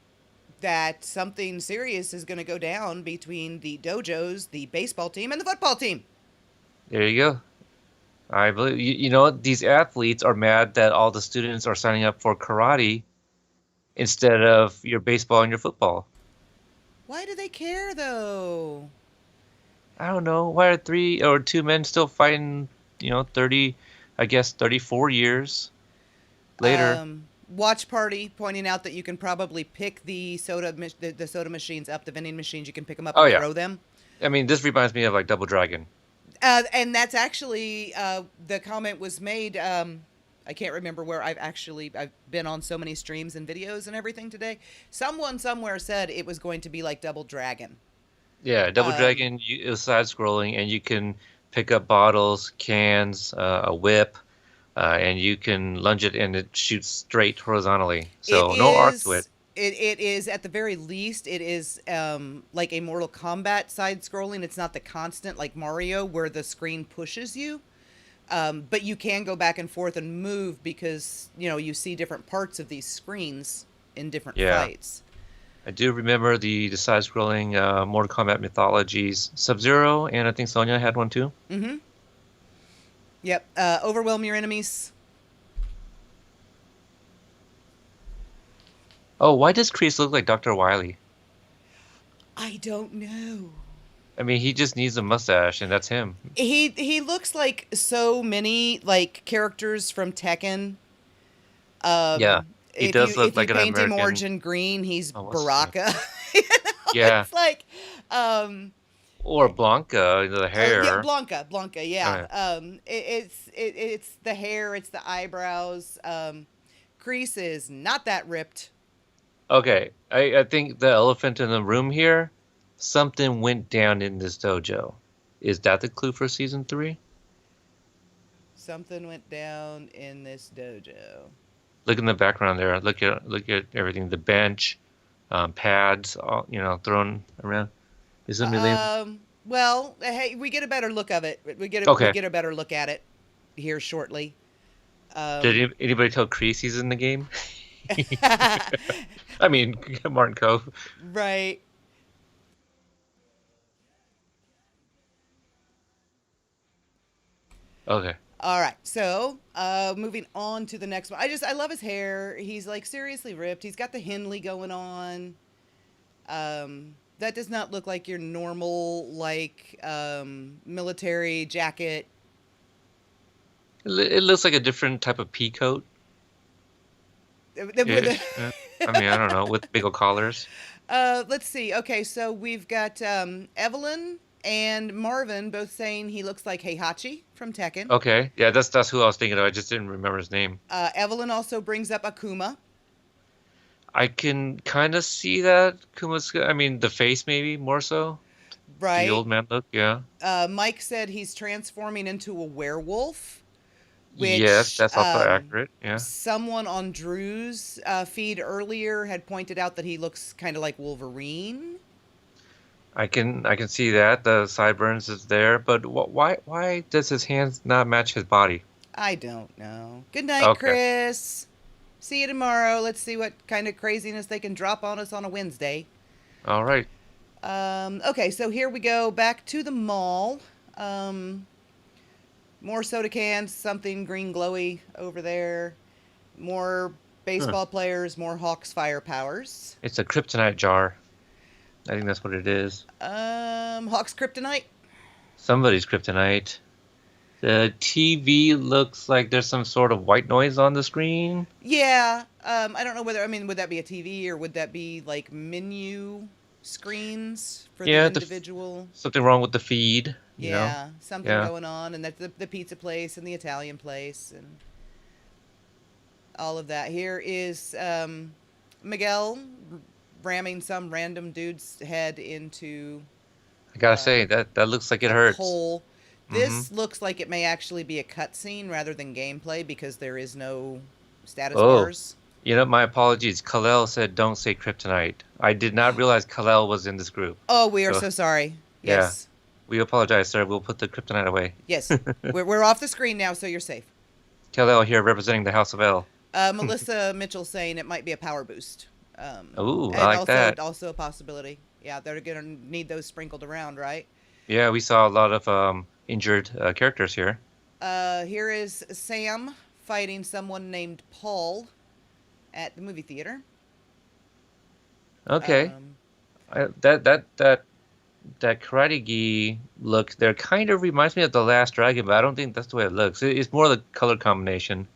that something serious is going to go down between the dojos, the baseball team, and the football team. There you go. I believe you know these athletes are mad that all the students are signing up for karate instead of your baseball and your football. Why do they care, though? I don't know. Why are 3 or 2 men still fighting, 34 years later? Watch Party pointing out that you can probably pick the soda machines up, the vending machines. You can pick them up Oh, and yeah. throw them. I mean, this reminds me of like Double Dragon. And that's actually, the comment was made, I can't remember where I've been on so many streams and videos and everything today. Someone somewhere said it was going to be like Double Dragon. Yeah, Double Dragon is side-scrolling, and you can pick up bottles, cans, a whip, and you can lunge it, and it shoots straight horizontally. So no arc to it. It is, at the very least, it is like a Mortal Kombat side-scrolling. It's not the constant, like Mario, where the screen pushes you. But you can go back and forth and move because, you see different parts of these screens in different fights. I do remember the side-scrolling Mortal Kombat mythologies, Sub-Zero, and I think Sonya had one too. Mm-hmm. Yep. Overwhelm your enemies. Oh, why does Kreese look like Dr. Wily? I don't know. I mean, he just needs a mustache, and that's him. He looks like so many like characters from Tekken. Yeah, he does look like an If you paint him American. orange and green, he's what's his name? Baraka. Yeah. It's like, Or Blanca, the hair. yeah, Blanca, yeah. Right. It's the hair, it's the eyebrows. Kreese is not that ripped. Okay, I think the elephant in the room here, something went down in this dojo. Is that the clue for season 3? Something went down in this dojo. Look in the background there. Look at everything. The bench, pads, all, thrown around. Is somebody laying? Well, hey, we get a better look of it. We Okay. get a better look at it here shortly. Did anybody tell Kreese he's in the game? I mean, Martin Cove. Right. Okay. All right. So, moving on to the next one. I love his hair. He's like seriously ripped. He's got the Henley going on. That does not look like your normal like military jacket. It looks like a different type of pea coat. Ish. I mean, I don't know, with big old collars. Let's see. Okay, so we've got Evelyn and Marvin both saying he looks like Heihachi from Tekken. Okay. Yeah, that's who I was thinking of. I just didn't remember his name. Evelyn also brings up Akuma. I can kind of see that. I mean, the face maybe more so. Right. The old man look, yeah. Mike said he's transforming into a werewolf. Which, Yes, that's also accurate. Yeah. someone on Drew's feed earlier had pointed out that he looks kind of like Wolverine. I can see that. The sideburns is there, but why does his hands not match his body? I don't know. Good night, Okay. Chris. See you tomorrow. Let's see what kind of craziness they can drop on us on a Wednesday. All right. Okay, so here we go back to the mall. More soda cans, something green glowy over there. More baseball players, more Hawks fire powers. It's a kryptonite jar. I think that's what it is. Hawks kryptonite. Somebody's kryptonite. The TV looks like there's some sort of white noise on the screen. Yeah. I don't know whether, would that be a TV or would that be like menu screens for Yeah, the individual? Something wrong with the feed. You know? Yeah, something Yeah. going on, and that's the pizza place and the Italian place and all of that. Here is Miguel ramming some random dude's head into I gotta say that looks like it a hurts. hole. This looks like it may actually be a cutscene rather than gameplay because there is no status bars. You know, my apologies. Kalel said don't say kryptonite. I did not realize Kalel was in this group. Oh, we are so sorry. Yeah. Yes. We apologize, sir. We'll put the kryptonite away. Yes. We're off the screen now, so you're safe. Kalel here representing the House of L. Melissa Mitchell saying it might be a power boost. Ooh, and I like also, that. Also a possibility. Yeah, they're going to need those sprinkled around, right? Yeah, we saw a lot of injured characters here. Here is Sam fighting someone named Paul at the movie theater. Okay. That karate gi look there kind of reminds me of The Last Dragon, but I don't think that's the way it looks. It's more the color combination.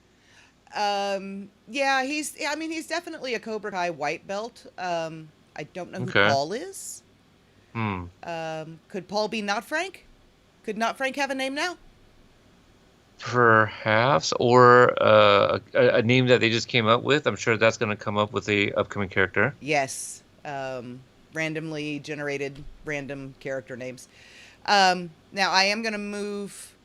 Yeah, he's definitely a Cobra Kai white belt. I don't know who Okay. Paul is. Could Paul be Not Frank? Could Not Frank have a name now? Perhaps, or a name that they just came up with. I'm sure that's going to come up with the upcoming character. Yes. Randomly generated random character names. Now, I am going to move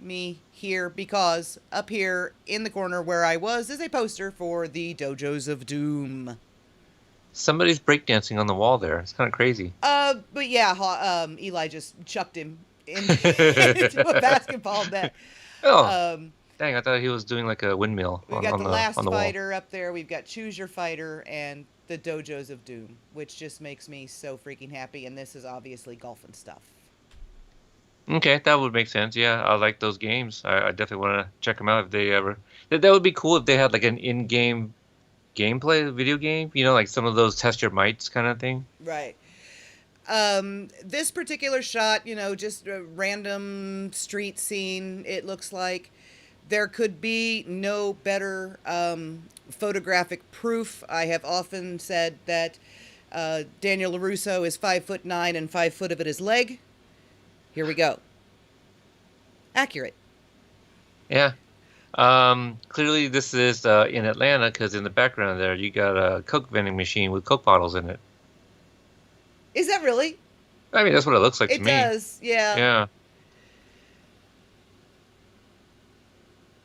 me here because up here in the corner where I was is a poster for the Dojos of Doom. Somebody's breakdancing on the wall there. It's kind of crazy. But yeah, Eli just chucked him into a basketball net. Oh, dang! I thought he was doing like a windmill We've on, got on the Last on the wall. Fighter up there. We've got Choose Your Fighter and the Dojos of Doom, which just makes me so freaking happy. And this is obviously golf and stuff. Okay, that would make sense. Yeah, I like those games. I definitely want to check them out if they ever. That would be cool if they had like an in-game gameplay video game. You know, like some of those test your mights kind of thing. Right. This particular shot, just a random street scene, it looks like. There could be no better photographic proof. I have often said that Daniel LaRusso is 5'9" and 5 foot of it is leg. Here we go. Accurate. Yeah. Clearly this is in Atlanta because in the background there you got a Coke vending machine with Coke bottles in it. Is that really? I mean, that's what it looks like to It me. does, yeah. Yeah.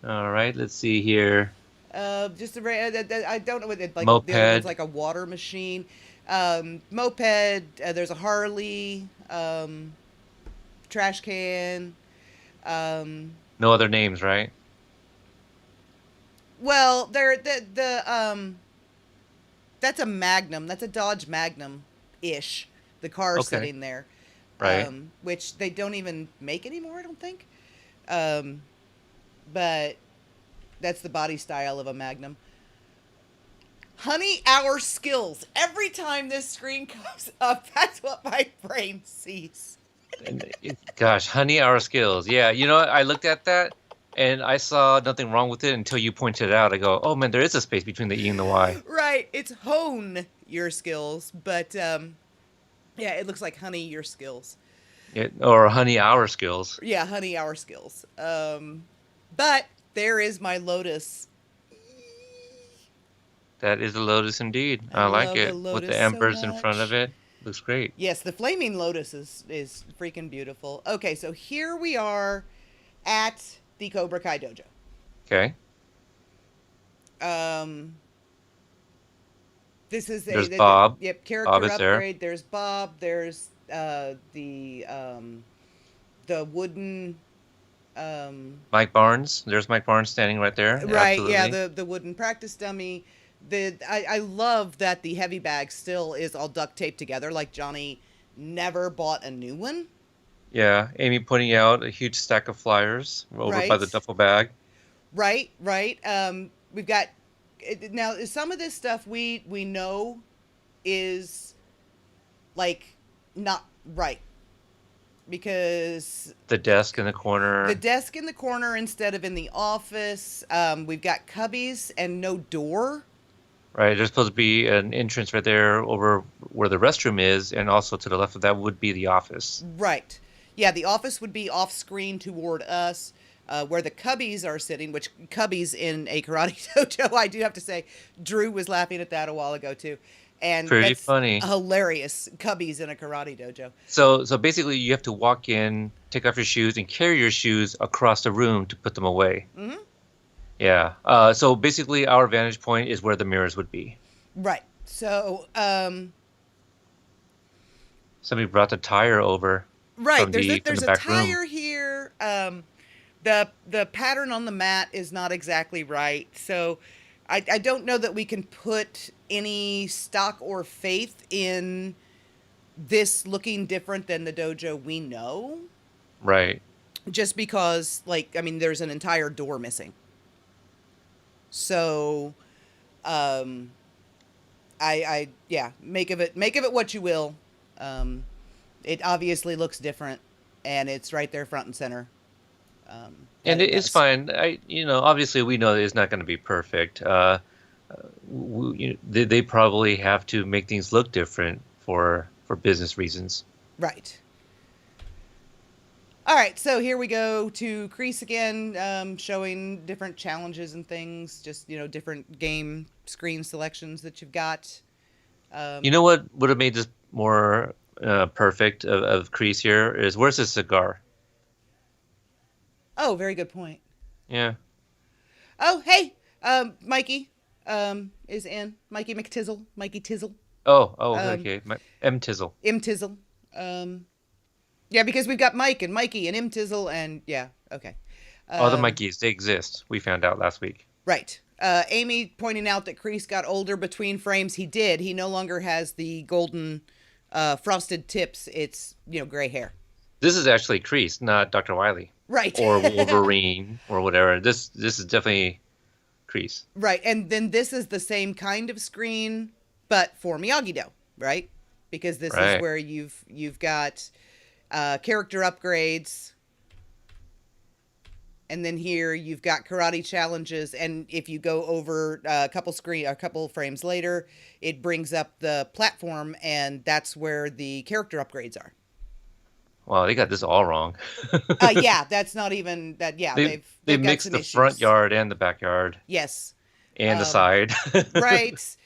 All right, let's see here. Just I don't know what it like. The other one's Moped. like a water machine, moped. There's a Harley, trash can. No other names, right? Well, there that's a Magnum. That's a Dodge Magnum ish. The car Okay. sitting there, Right. which they don't even make anymore. I don't think. Um, but that's the body style of a Magnum. Honey, our skills. Every time this screen comes up, that's what my brain sees. Gosh, honey, our skills. Yeah, you know what? I looked at that and I saw nothing wrong with it until you pointed it out. I go, oh man, there is a space between the E and the Y. Right, it's hone your skills, but yeah, it looks like honey your skills. Or honey, our skills. Yeah, honey our skills. But there is my Lotus. That is a Lotus indeed. I I like love the it. With the Lotus so embers in front of much. it. Looks great. Yes, the flaming Lotus is freaking beautiful. Okay, so here we are at the Cobra Kai dojo. Okay. Um, this is There's Bob. yep, Bob character is there. upgrade. There's Bob. There's the wooden Mike Barnes. There's Mike Barnes standing right there. right, Absolutely. yeah, the wooden practice dummy. I love that the heavy bag still is all duct taped together, like Johnny never bought a new one. Yeah. Amy pointing out a huge stack of flyers over by the Right. duffel bag. Right, right. We've got now some of this stuff we know is like not right because The desk in the corner. the desk in the corner instead of in the office. We've got cubbies and no door. Right. There's supposed to be an entrance right there over where the restroom is, and also to the left of that would be the office. Right. Yeah, the office would be off screen toward us. Where the cubbies are sitting, which cubbies in a karate dojo, I do have to say, Drew was laughing at that a while ago too, and Pretty that's funny. hilarious. Cubbies in a karate dojo. So basically, you have to walk in, take off your shoes, and carry your shoes across the room to put them away. Mm-hmm. Yeah. So basically, our vantage point is where the mirrors would be. Right. So, Somebody brought the tire over right. from There's the there's a back room. tire here. The pattern on the mat is not exactly right. So, I don't know that we can put any stock or faith in this looking different than the dojo we know. Right. Just because, like, I mean, there's an entire door missing. So, yeah, make of it what you will. It obviously looks different, and it's right there front and center. And that it's does. fine. Obviously, we know that it's not going to be perfect. They probably have to make things look different for business reasons. Right. All right, so here we go to Crease again, showing different challenges and things, just, different game screen selections that you've got. You know what would have made this more perfect of Crease here is where's his cigar? Oh, very good point. Yeah. Oh, hey, Mikey is in. Mikey McTizzle. Mikey Tizzle. Oh, okay. M. Tizzle. M Tizzle. Yeah, because we've got Mike and Mikey and M Tizzle and yeah, okay. All the Mikeys, they exist. We found out last week. Right. Amy pointing out that Kreese got older between frames. He did. He no longer has the golden frosted tips. It's, gray hair. This is actually Kreese, not Dr. Wily. Right. Or Wolverine or whatever. This is definitely Kreese. Right. And then this is the same kind of screen, but for Miyagi-Do, right? Because this Right. is where you've got character upgrades. And then here you've got karate challenges, and if you go over a couple frames later, it brings up the platform, and that's where the character upgrades are. Wow, they got this all wrong. Yeah, that's not even that. Yeah, They they they've got mixed some the front issues. yard and the backyard Yes. and the Um, side. right.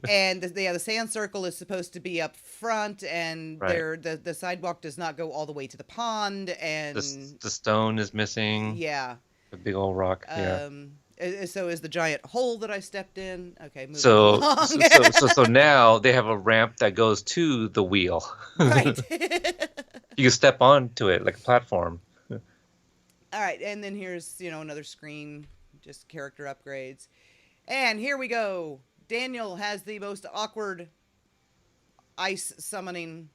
And the sand circle is supposed to be up front, and Right. the sidewalk does not go all the way to the pond, and The stone is missing. yeah. The big old rock. Yeah. So is the giant hole that I stepped in. Okay, moving So along. so now they have a ramp that goes to the wheel. Right. You can step onto it like a platform. All right, and then here's, another screen, just character upgrades. And here we go. Daniel has the most awkward ice summoning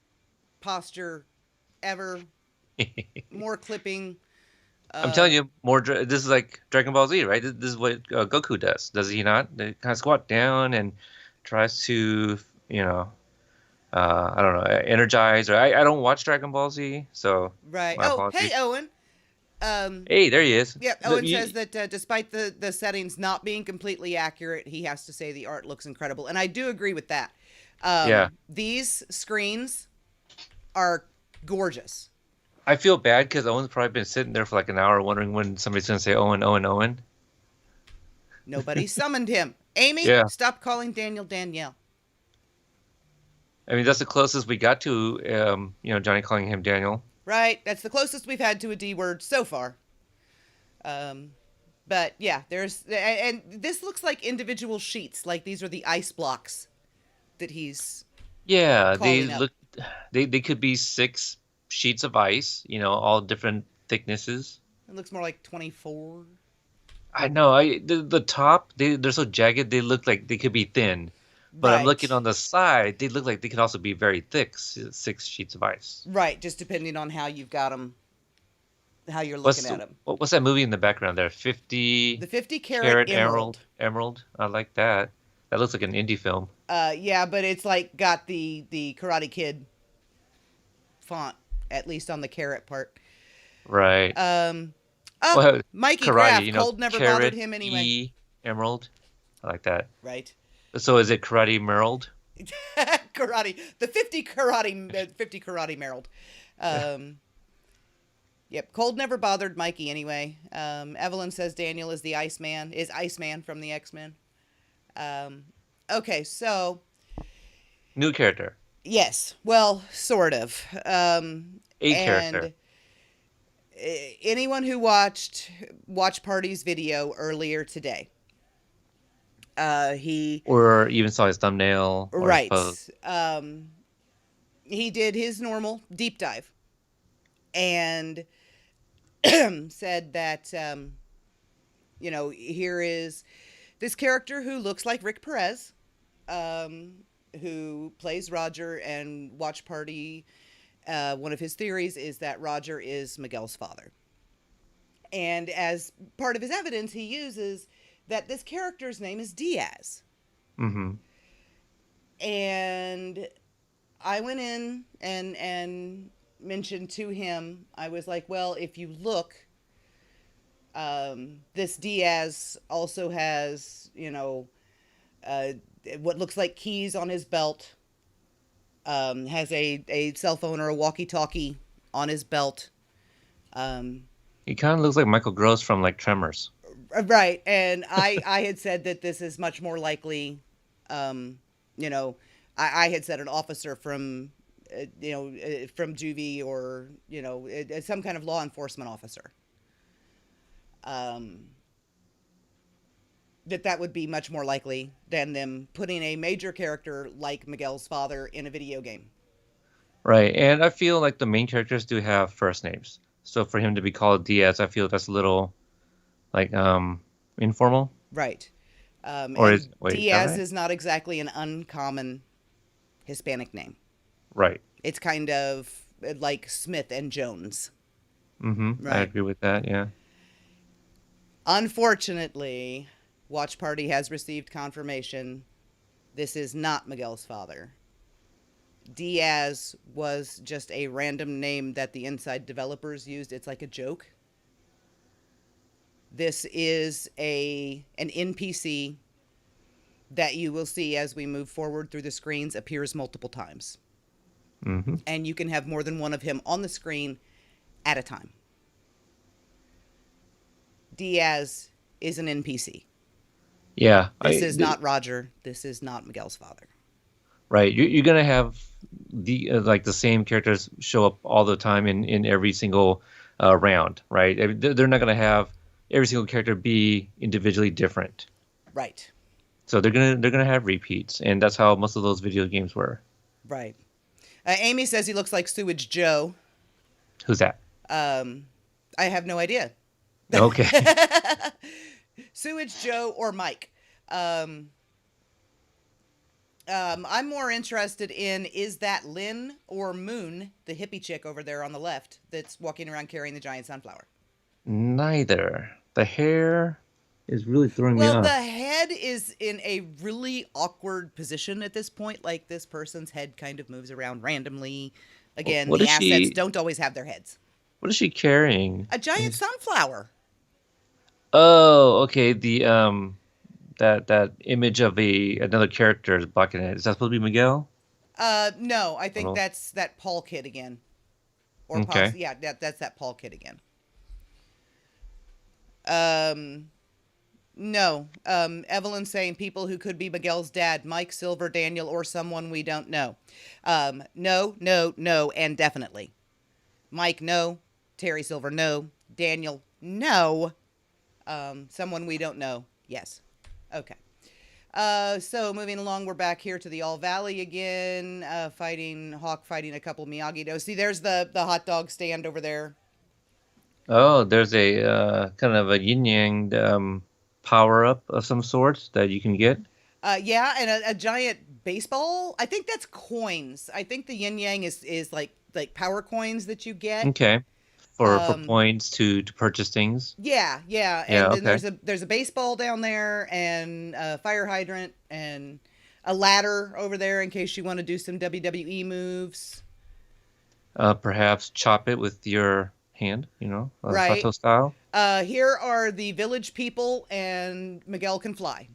posture ever. More clipping. I'm telling you, this is like Dragon Ball Z, right? This is what Goku does he not? They kind of squat down and tries to, I don't know, energize. Or I don't watch Dragon Ball Z, so Right. my Oh, hey, apologies. Owen. Hey, there he is. Yeah, Look, Owen says that despite the settings not being completely accurate, he has to say the art looks incredible. And I do agree with that. Yeah. These screens are gorgeous. I feel bad because Owen's probably been sitting there for like an hour wondering when somebody's going to say Owen, Owen, Owen. Nobody summoned him. Amy, Yeah. stop calling Daniel Danielle. I mean, that's the closest we got to, Johnny calling him Daniel. Right, that's the closest we've had to a D word so far. But yeah, and this looks like individual sheets. Like these are the ice blocks that he's Yeah, they calling up. look, they could be 6 sheets of ice, all different thicknesses. It looks more like 24. I know. The top they're so jagged. They look like they could be thin, but I'm looking on the side. They look like they could also be very thick. 6 sheets of ice. Right, just depending on how you've got them, how you're What's looking at them. what's that movie in the background there? 50 The 50 carat carat emerald. Emerald. I like that. That looks like an indie film. Yeah, but it's like got the Karate Kid font, at least on the carat part. Right. Oh, Well, Mikey karate, Graff. Cold never bothered carat him anyway. E Emerald. I like that. Right. So is it karate emerald? Karate. The 50 karate emerald. Yep. Cold never bothered Mikey anyway. Evelyn says Daniel is Iceman from the X-Men. Okay, so New character. yes, well, sort of. A character. Anyone who watched Watch Party's video earlier today, he Or even saw his thumbnail. Or his right. post. He did his normal deep dive and said that here is this character who looks like Rick Perez, who plays Roger, and Watch Party. One of his theories is that Roger is Miguel's father. And as part of his evidence, he uses that this character's name is Diaz. Mm-hmm. And I went in and mentioned to him, I was like, well, if you look, this Diaz also has, what looks like keys on his belt. Has a cell phone or a walkie-talkie on his belt. He kind of looks like Michael Gross from like Tremors. Right, and I had said that this is much more likely, I had said an officer from, from juvie or, some kind of law enforcement officer. That would be much more likely than them putting a major character like Miguel's father in a video game. Right, and I feel like the main characters do have first names. So for him to be called Diaz, I feel that's a little, like, informal. Right. Or and Diaz right? is not exactly an uncommon Hispanic name. Right. It's kind of like Smith and Jones. Mm-hmm. Right. I agree with that, yeah. Unfortunately, Watch Party has received confirmation this is not Miguel's father. Diaz was just a random name that the inside developers used. It's like a joke. This is an NPC that you will see as we move forward through the screens, appears multiple times. Mm-hmm. and you can have more than one of him on the screen at a time. Diaz is an NPC. Yeah, This is not Roger. This is not Miguel's father. right. You're gonna have the like the same characters show up all the time in every single round, right? I mean, they're not gonna have every single character be individually different. Right. So they're gonna have repeats, and that's how most of those video games were. Right. Amy says he looks like Sewage Joe. Who's that? I have no idea. Okay. Sewage Joe or Mike. I'm more interested in, is that Lynn or Moon, the hippie chick over there on the left that's walking around carrying the giant sunflower? Neither. The hair is really throwing me Well, off. the head is in a really awkward position at this point. Like, this person's head kind of moves around randomly. Again, What the is assets she- don't always have their heads. What is she carrying? A giant sunflower. Oh, okay. The that image of another character is blocking it. Is that supposed to be Miguel? No, I think Oh. that's that Paul kid again. Or Okay. yeah, that's that Paul kid again. No. Evelyn's saying people who could be Miguel's dad, Mike, Silver, Daniel, or someone we don't know. No, and definitely. Mike, no. Terry Silver, no. Daniel, no. Someone we don't know, yes. Okay. So moving along, we're back here to the All Valley again, Hawk fighting a couple Miyagi-Do. See, there's the hot dog stand over there. Oh, there's a kind of a yin yang power up of some sort that you can get. Yeah, and a giant baseball. I think that's coins. I think the yin yang is like power coins that you get. Okay. For points to purchase things. Yeah. And Yeah, then okay. there's a baseball down there and a fire hydrant and a ladder over there in case you want to do some WWE moves. Perhaps chop it with your hand, Right. Sato style. Here are the village people, and Miguel can fly.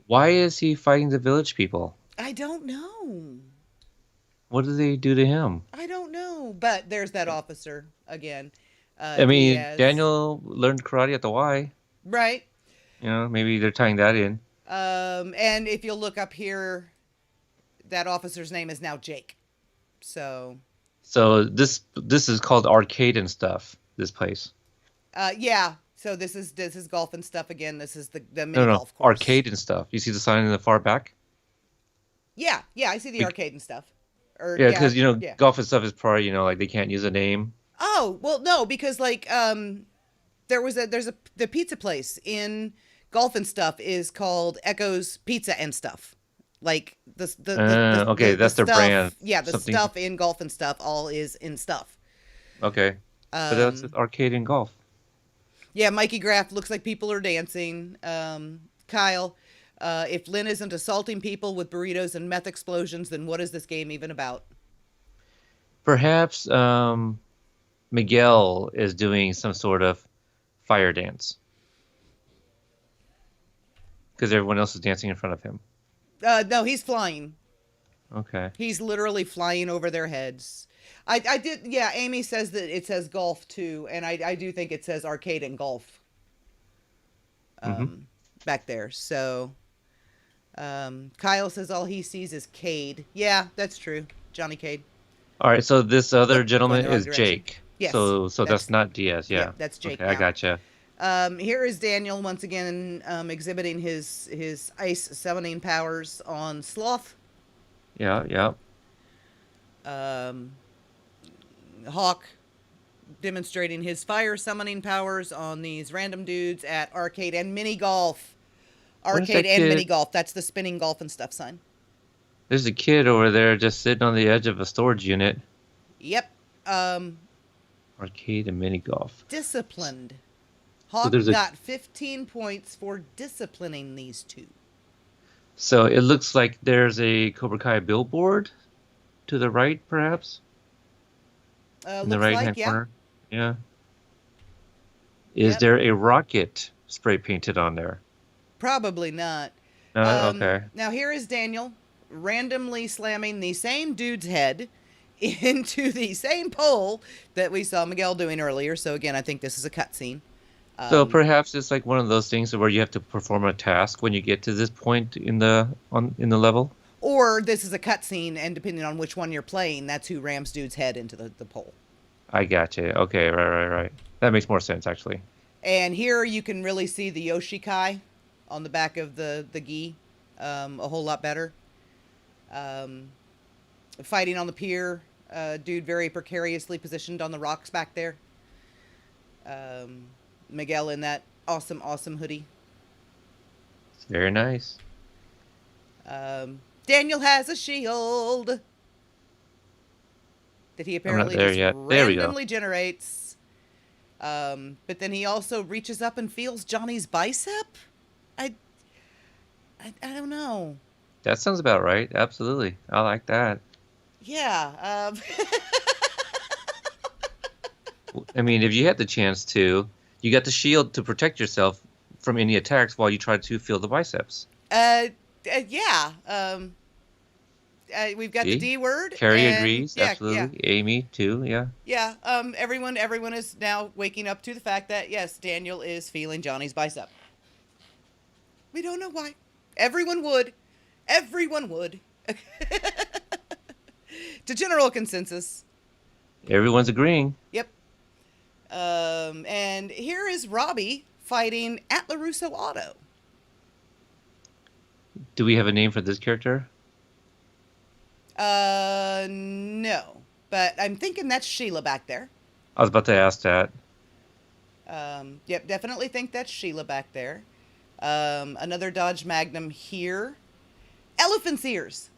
Why is he fighting the village people? I don't know. What did they do to him? I don't know. But there's that officer again. I mean, Diaz. Daniel learned karate at the Y. Right. Maybe they're tying that in. And if you'll look up here, that officer's name is now Jake. So this is called arcade and stuff. This place. yeah. So this is golf and stuff again. This is the mini No, golf course. arcade and stuff. You see the sign in the far back? Yeah, I see the arcade and stuff. Or, Yeah, because yeah. golf and stuff is probably like they can't use a name. Oh, well, no, because like there's the pizza place in Golf and Stuff is called Echo's Pizza and Stuff. Like Okay, that's their stuff, brand. Yeah, the Something- stuff in Golf and Stuff all is in Stuff. Okay, but that's arcade and golf. Yeah, Mikey Graff looks like people are dancing. Kyle, if Lynn isn't assaulting people with burritos and meth explosions, then what is this game even about? Perhaps Miguel is doing some sort of fire dance because everyone else is dancing in front of him. No, he's flying. Okay. He's literally flying over their heads. I did, yeah, Amy says that it says golf too, and I do think it says arcade and golf back there. So Kyle says all he sees is Cade. Yeah, that's true. Johnny Cade. All right, so this other Going gentleman the wrong is direction. Jake. Yes, So that's- that's not Diaz. Yeah. that's Jake Okay, I now. gotcha. Here is Daniel once again exhibiting his ice summoning powers on Sloth. Yeah. Hawk demonstrating his fire summoning powers on these random dudes at arcade and mini golf. Where's Arcade that and kid? mini golf. That's the spinning golf and stuff sign. There's a kid over there just sitting on the edge of a storage unit. Yep. Arcade and mini golf. Disciplined. Hawk there's a- got 15 points for disciplining these two. So it looks like there's a Cobra Kai billboard to the right, perhaps, in the Looks right-hand like, yeah. corner. Yeah. Is Yep. there a rocket spray painted on there? Probably not. No. Okay. Now here is Daniel randomly slamming the same dude's head into the same pole that we saw Miguel doing earlier. So again, I think this is a cutscene. So perhaps it's like one of those things where you have to perform a task when you get to this point in the level. Or this is a cutscene, and depending on which one you're playing, that's who rams dude's head into the pole. I gotcha. Okay, right. That makes more sense, actually. And here you can really see the Yoshikai on the back of the gi a whole lot better. Fighting on the pier, dude very precariously positioned on the rocks back there. Miguel in that awesome hoodie. It's very nice. Daniel has a shield that he apparently there just yet. There we go. randomly generates. But then he also reaches up and feels Johnny's bicep. I don't know. That sounds about right. Absolutely. I like that. Yeah. I mean, if you had the chance to, you got the shield to protect yourself from any attacks while you try to feel the biceps. Yeah. We've got the D word. Carrie and- agrees. yeah, Absolutely. Amy, too. Yeah. Yeah. Everyone is now waking up to the fact that, yes, Daniel is feeling Johnny's bicep. We don't know why. Everyone would. To general consensus. Everyone's agreeing. Yep. And here is Robbie fighting at LaRusso Auto. Do we have a name for this character? No. But I'm thinking that's Sheila back there. I was about to ask that. Yep, definitely think that's Sheila back there. Another Dodge Magnum here. Elephant's ears.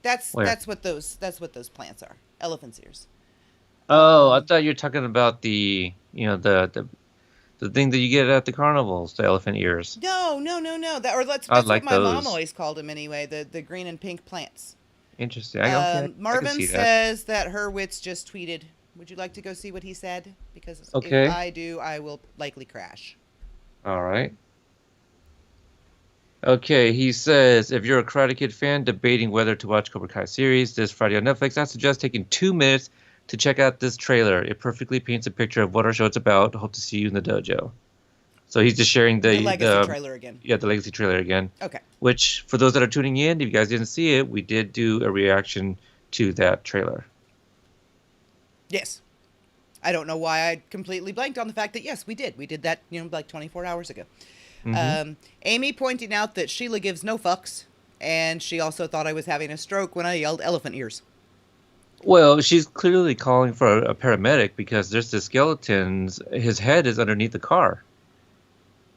That's Where? what those plants are. Elephant's ears. Oh, I thought you were talking about the thing that you get at the carnivals, the elephant ears. No. That's I what like my mom those. always called them anyway. The green and pink plants. Interesting. I can Marvin see that. says that Hurwitz just tweeted. Would you like to go see what he said? Because Okay. if I do, I will likely crash. All right. Okay, he says, if you're a Karate Kid fan debating whether to watch Cobra Kai series this Friday on Netflix, I suggest taking 2 minutes to check out this trailer. It perfectly paints a picture of what our show is about. Hope to see you in the dojo. So he's just sharing The legacy trailer again. Yeah, the legacy trailer again. Okay. Which, for those that are tuning in, if you guys didn't see it, we did do a reaction to that trailer. Yes. I don't know why I completely blanked on the fact that, yes, we did. We did that, like 24 hours ago. Amy pointing out that Sheila gives no fucks, and she also thought I was having a stroke when I yelled elephant ears. Well, she's clearly calling for a paramedic because there's the skeletons. His head is underneath the car.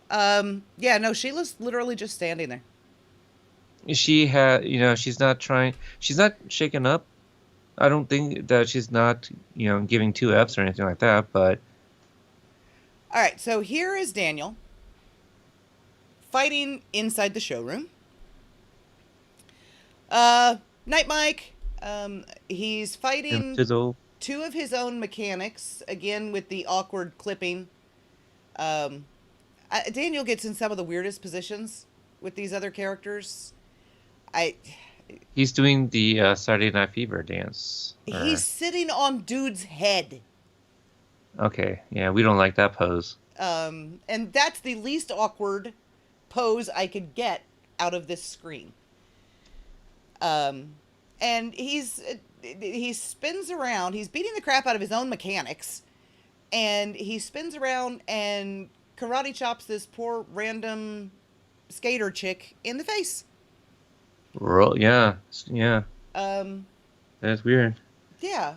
Yeah, no, Sheila's literally just standing there. She she's not shaken up. I don't think that she's not, giving 2 Fs or anything like that, but. All right, so here is Daniel fighting inside the showroom. Night Mike. He's fighting 2 of his own mechanics, again with the awkward clipping. Daniel gets in some of the weirdest positions with these other characters. He's doing the Saturday Night Fever dance. He's sitting on dude's head. Okay, yeah, we don't like that pose. And that's the least awkward pose I could get out of this screen. And he spins around. He's beating the crap out of his own mechanics. And he spins around and karate chops this poor random skater chick in the face. Yeah. That's weird. Yeah,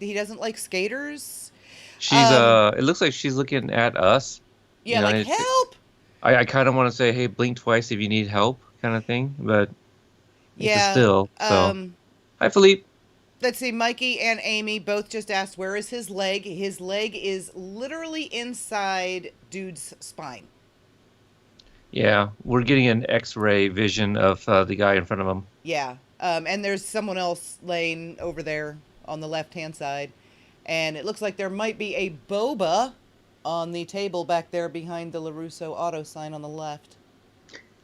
he doesn't like skaters. She's it looks like she's looking at us. Yeah, like help. I kind of want to say, hey, blink twice if you need help, kind of thing, but yeah, still. So, hi, Philippe. Let's see. Mikey and Amy both just asked, "Where is his leg?" His leg is literally inside dude's spine. Yeah, we're getting an X-ray vision of the guy in front of him. Yeah, and there's someone else laying over there on the left-hand side, and it looks like there might be a boba on the table back there behind the LaRusso Auto sign on the left.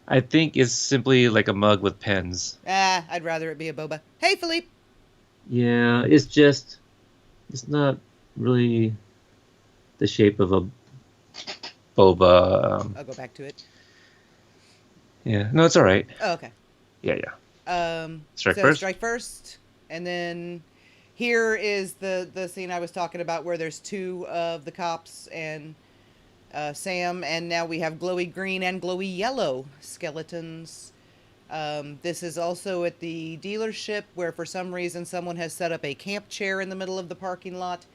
I think it's simply like a mug with pens. I'd rather it be a boba. Hey, Philippe. Yeah, it's not really the shape of a boba. I'll go back to it. Yeah, no, it's all right. Oh, okay. Yeah, yeah. Strike So first. strike first, and then here is the scene I was talking about where there's two of the cops and Sam, and now we have glowy green and glowy yellow skeletons. This is also at the dealership where for some reason someone has set up a camp chair in the middle of the parking lot.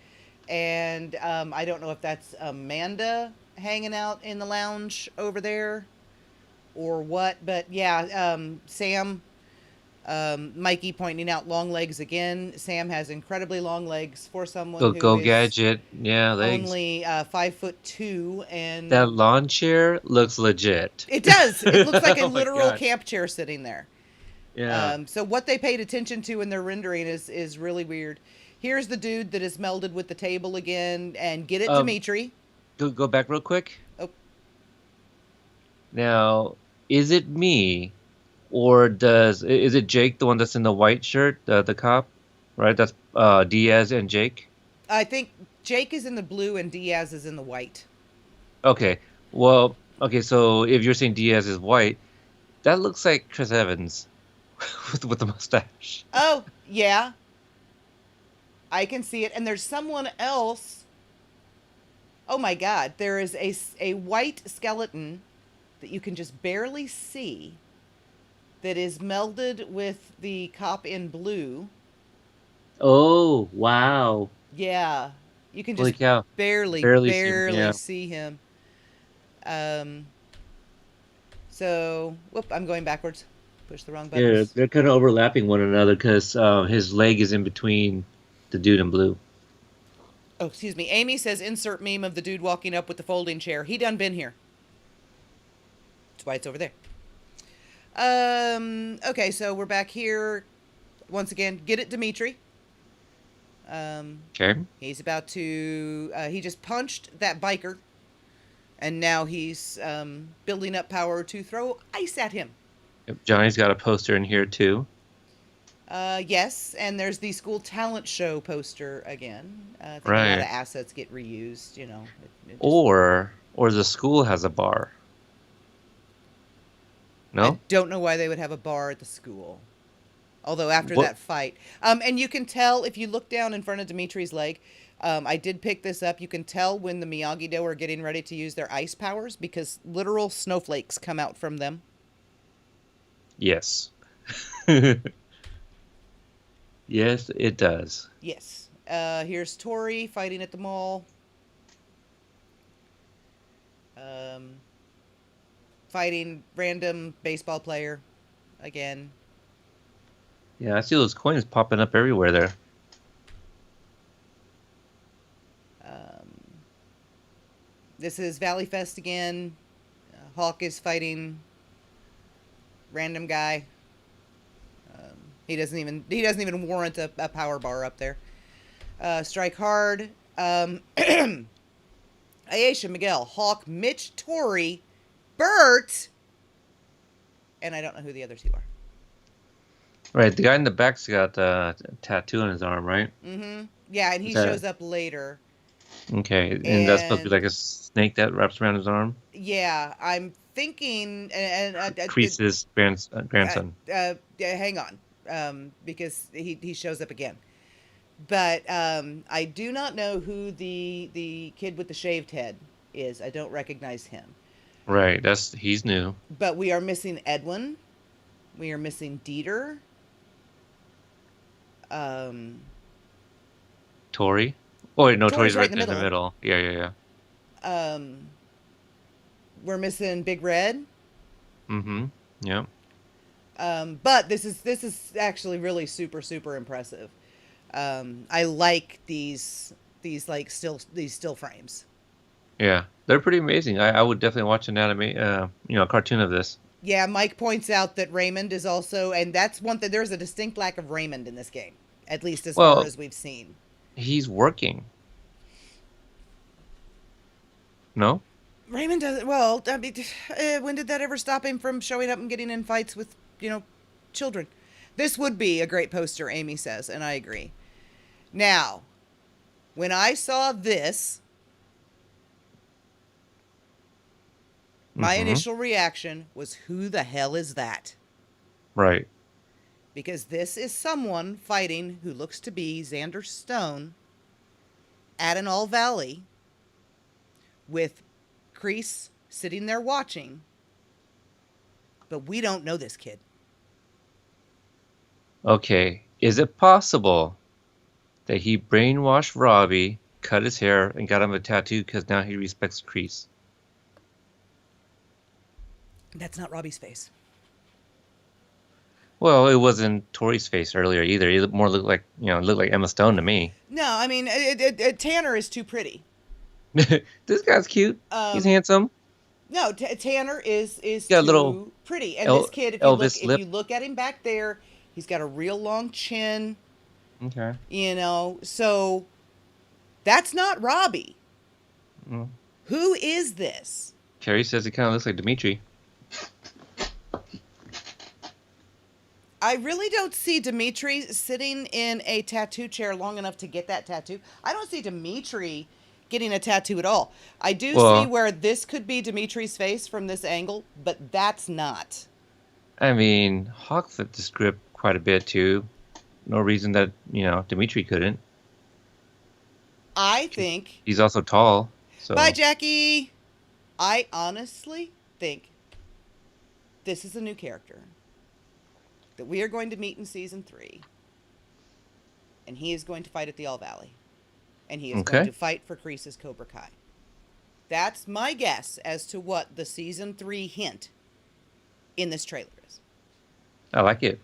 And I don't know if that's Amanda hanging out in the lounge over there or what. But yeah, Sam, Mikey pointing out long legs again. Sam has incredibly long legs for someone who Go is gadget. Yeah, legs. only 5'2", and That lawn chair looks legit. it does. It looks like a Oh my literal God. camp chair sitting there. Yeah. So what they paid attention to in their rendering is really weird. Here's the dude that is melded with the table again, and get it, Dimitri. Go back real quick. Oh, Now, is it me, or is it Jake, the one that's in the white shirt, the cop, right? That's Diaz and Jake. I think Jake is in the blue and Diaz is in the white. Okay. Well, okay. So if you're saying Diaz is white, that looks like Chris Evans with the mustache. Oh, yeah. I can see it. And there's someone else. Oh my God. There is a white skeleton that you can just barely see that is melded with the cop in blue. Oh, wow. Yeah. You can Holy just cow. barely Barely see him, yeah. see him. So, whoop, I'm going backwards. Push the wrong Yeah, buttons. they're kind of overlapping one another because his leg is in between the dude in blue. Oh, excuse me. Amy says insert meme of the dude walking up with the folding chair. He done been here. That's why it's over there. Okay, so we're back here. Once again, get it, Dimitri. Okay. He's about to... he just punched that biker. And now he's building up power to throw ice at him. Yep, Johnny's got a poster in here too. Yes, and there's the school talent show poster again. I think a lot Right. of assets get reused, you know. It just- Or the school has a bar. I No? don't know why they would have a bar at the school. Although after What- that fight, and you can tell if you look down in front of Dimitri's leg. I did pick this up. You can tell when the Miyagi-Do are getting ready to use their ice powers because literal snowflakes come out from them. Yes. Yes, it does. Yes. Here's Tori fighting at the mall. Fighting random baseball player again. Yeah, I see those coins popping up everywhere there. This is Valley Fest again. Hawk is fighting random guy. He doesn't even warrant a power bar up there. Strike hard. Aisha, Miguel, Hawk, Mitch, Tori, Bert, and I don't know who the other two are. Right, the guy in the back's got a tattoo on his arm, right? Mm-hmm. Yeah, and he Is that- shows up later. Okay, and that's supposed to be And- like a snake that wraps around his arm? Yeah, I'm thinking, Crease's grandson. yeah, hang on, because he shows up again. But I do not know who the kid with the shaved head is. I don't recognize him. Right, he's new. But we are missing Edwin. We are missing Dieter. Tori? Oh, wait, no, Tori's Tori's right in the middle. Yeah. We're missing Big Red. Mm-hmm. Yeah. But this is actually really super impressive. I like these still frames. Yeah. They're pretty amazing. I would definitely watch an a cartoon of this. Yeah, Mike points out that Raymond is also, and that's one thing. There's a distinct lack of Raymond in this game, at least as far as we've seen. He's working. No? Raymond doesn't. Well, I mean, when did that ever stop him from showing up and getting in fights with, children? This would be a great poster, Amy says, and I agree. Now, when I saw this, my initial reaction was, who the hell is that? Right. Because this is someone fighting who looks to be Xander Stone at an All Valley with Kreese sitting there watching. But we don't know this kid. Okay. Is it possible that he brainwashed Robbie, cut his hair, and got him a tattoo because now he respects Kreese? That's not Robbie's face. Well, it wasn't Tori's face earlier either. It more looked like, looked like Emma Stone to me. No, I mean, Tanner is too pretty. This guy's cute. He's handsome. No, Tanner is got a too little pretty. And this kid, Elvis lip. if you look at him back there, he's got a real long chin. Okay. So that's not Robbie. Mm. Who is this? Carrie says he kind of looks like Dimitri. I really don't see Dimitri sitting in a tattoo chair long enough to get that tattoo. I don't see Dimitri getting a tattoo at all. I do see where this could be Dimitri's face from this angle, but that's not. I mean, Hawk flipped the script quite a bit too. No reason that, Dimitri couldn't. I think... He's also tall. So. Bye, Jackie! I honestly think this is a new character that we are going to meet in season 3. And he is going to fight at the All Valley. And he is going to fight for Kreese's Cobra Kai. That's my guess as to what the season 3 hint in this trailer is. I like it.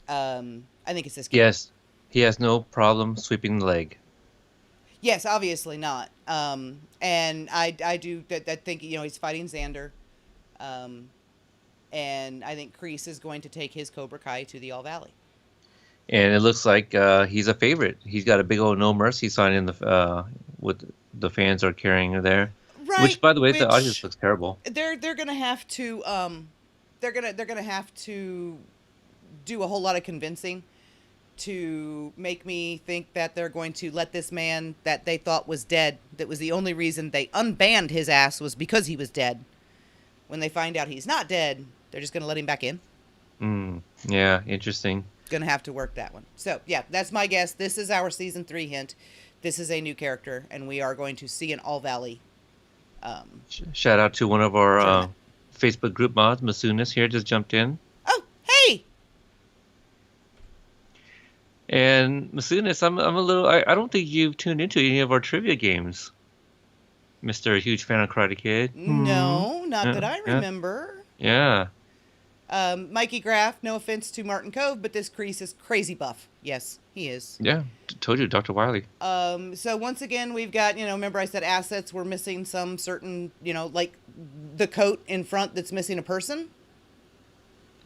I think it's this kid. Yes. He has no problem sweeping the leg. Yes, obviously not. And I do I think, he's fighting Xander. And I think Kreese is going to take his Cobra Kai to the All Valley. And it looks like he's a favorite. He's got a big old No Mercy sign in the what the fans are carrying there. Right. Which, by the way, the audience looks terrible. They're gonna have to they're gonna have to do a whole lot of convincing to make me think that they're going to let this man that they thought was dead, that was the only reason they unbanned his ass, was because he was dead. When they find out he's not dead, they're just gonna let him back in. Yeah, interesting. Gonna have to work that one. So yeah, that's my guess. This is our season 3 hint. This is a new character, and we are going to see an All Valley. Shout out to one of our Facebook group mods, Masunas here, just jumped in. Oh, hey! And Masunas, I'm a little. I don't think you've tuned into any of our trivia games, Mr. Huge fan of Karate Kid. No, not that I remember. Yeah. Mikey Graff, no offense to Martin Cove, but this Kreese is crazy buff. Yes, he is. Yeah, told you, Dr. Wiley. So once again, we've got, remember I said assets, we're missing some certain, like the coat in front that's missing a person.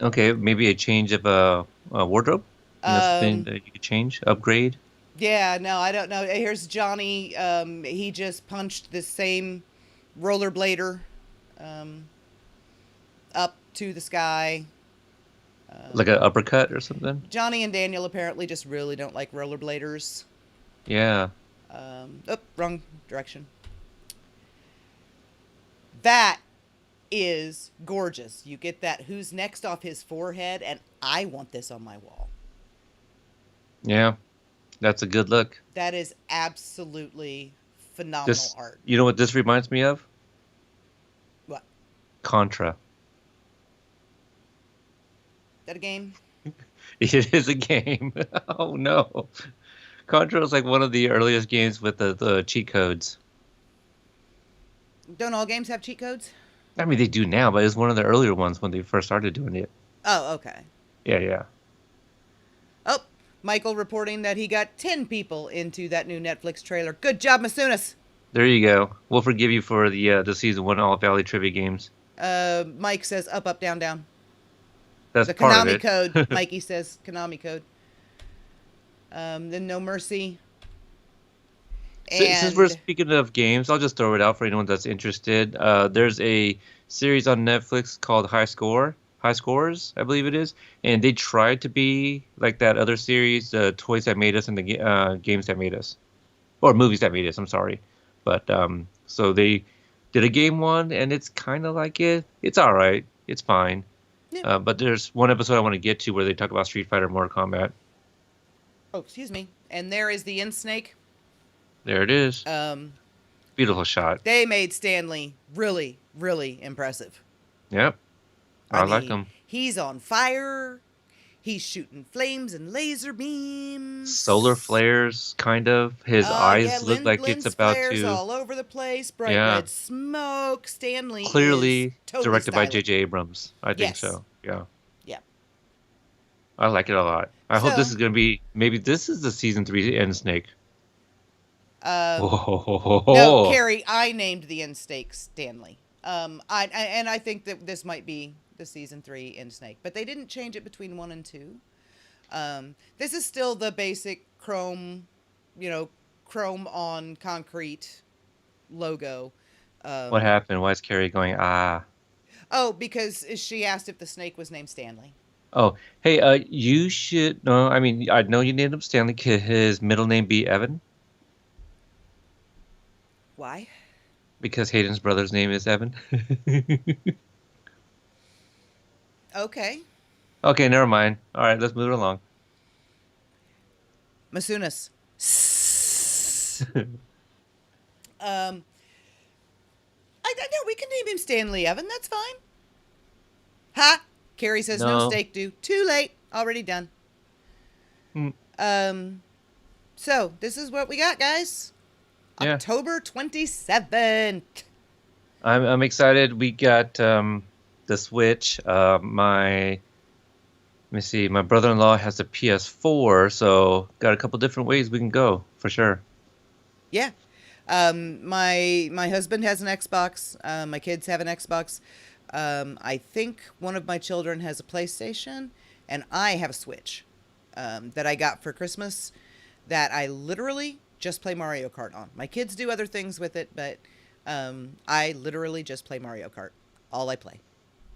Okay, maybe a change of a wardrobe? Nothing that you could change, upgrade? Yeah, no, I don't know. Here's Johnny. He just punched this same rollerblader up to the sky. Like an uppercut or something? Johnny and Daniel apparently just really don't like rollerbladers. Yeah. Wrong direction. That is gorgeous. You get that who's next off his forehead, and I want this on my wall. Yeah, that's a good look. That is absolutely phenomenal art. You know what this reminds me of? What? Contra. That a game? It is a game. Oh no. Contra is like one of the earliest games with the cheat codes. Don't all games have cheat codes? I mean, they do now, but it was one of the earlier ones when they first started doing it. Oh, okay. Yeah. Oh, Michael reporting that he got 10 people into that new Netflix trailer. Good job, Masunas. There you go. We'll forgive you for the season 1 All Valley trivia games. Mike says up, up, down, down. That's the part Konami of it. code. Mikey says Konami code. Then No Mercy. Since we're And speaking of games, I'll just throw it out for anyone that's interested. There's a series on Netflix called High Scores, I believe it is, and they tried to be like that other series, the Toys That Made Us and the Games That Made Us, or Movies That Made Us. I'm sorry, but so they did a game one, and it's kind of like it. It's all right. It's fine. yeah. But there's one episode I want to get to where they talk about Street Fighter, Mortal Kombat. Oh, excuse me. And there is the End Snake. There it is. Um, Beautiful shot. they made Stanley really, really impressive. Yep. I I like mean, him. he's on fire. He's shooting flames and laser beams. Solar flares, kind of. His Yeah, eyes look like it's lens about flares to. all over the place. Bright Yeah. red smoke. Stanley is Clearly totally directed by stylish. J.J. Abrams. I think Yes. so. Yeah. Yeah. I like it a lot. I hope this So- is going to be. Maybe this is the season 3 End Snake. No, Carrie, I named the End Snake Stanley. I think that this might be the season 3 End Snake, but they didn't change it between 1 and 2. This is still the basic chrome on concrete logo. What happened? Why is Carrie going, ah? Oh, because she asked if the snake was named Stanley. Oh, hey, you should. No, I mean, I know you named him Stanley. Could his middle name be Evan? Why? Because Hayden's brother's name is Evan. Okay. Okay, never mind. All right, let's move it along. Masunas. I know we can name him Stanley Evan. That's fine. Ha! Carrie says no, No. steak due. Too late. Already done. Hmm. So this is what we got, guys. Yeah. October 27th. I'm excited. We got the Switch. Let me see. My brother-in-law has a PS4, so got a couple different ways we can go for sure. Yeah. My husband has an Xbox. My kids have an Xbox. I think one of my children has a PlayStation, and I have a Switch that I got for Christmas that I literally just play Mario Kart on. My kids do other things with it, but I literally just play Mario Kart. All I play.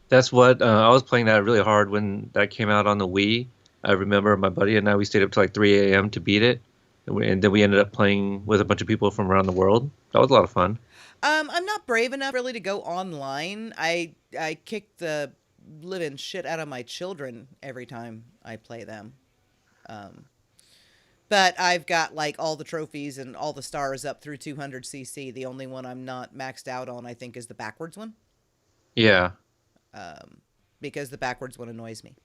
That's what I was playing that really hard when that came out on the Wii. I remember my buddy and I, we stayed up till like 3 a.m. to beat it. And then we ended up playing with a bunch of people from around the world. That was a lot of fun. I'm not brave enough really to go online. I kick the living shit out of my children every time I play them. But I've got like all the trophies and all the stars up through 200cc. The only one I'm not maxed out on, I think, is the backwards one. Yeah. Because the backwards one annoys me.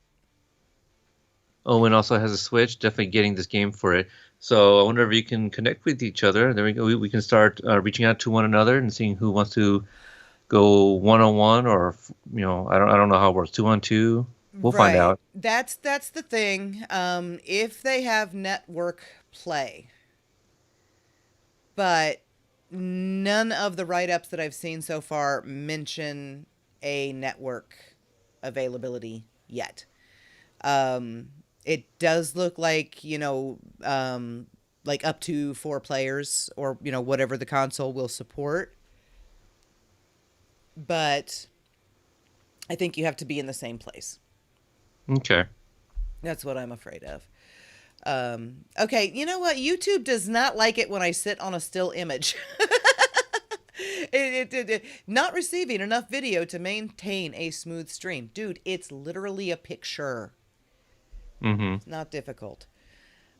Owen also has a Switch. Definitely getting this game for it. So I wonder if you can connect with each other. There we go. We can start reaching out to one another and seeing who wants to go 1-on-1 or I don't know how it works. 2-on-2. We'll find Right. out. That's the thing. If they have network play, but none of the write-ups that I've seen so far mention a network availability yet. It does look like, like up to 4 players or, whatever the console will support. But I think you have to be in the same place. Okay. That's what I'm afraid of. Okay, you know what? YouTube does not like it when I sit on a still image. Not receiving enough video to maintain a smooth stream. Dude, it's literally a picture. Mm-hmm. It's not difficult.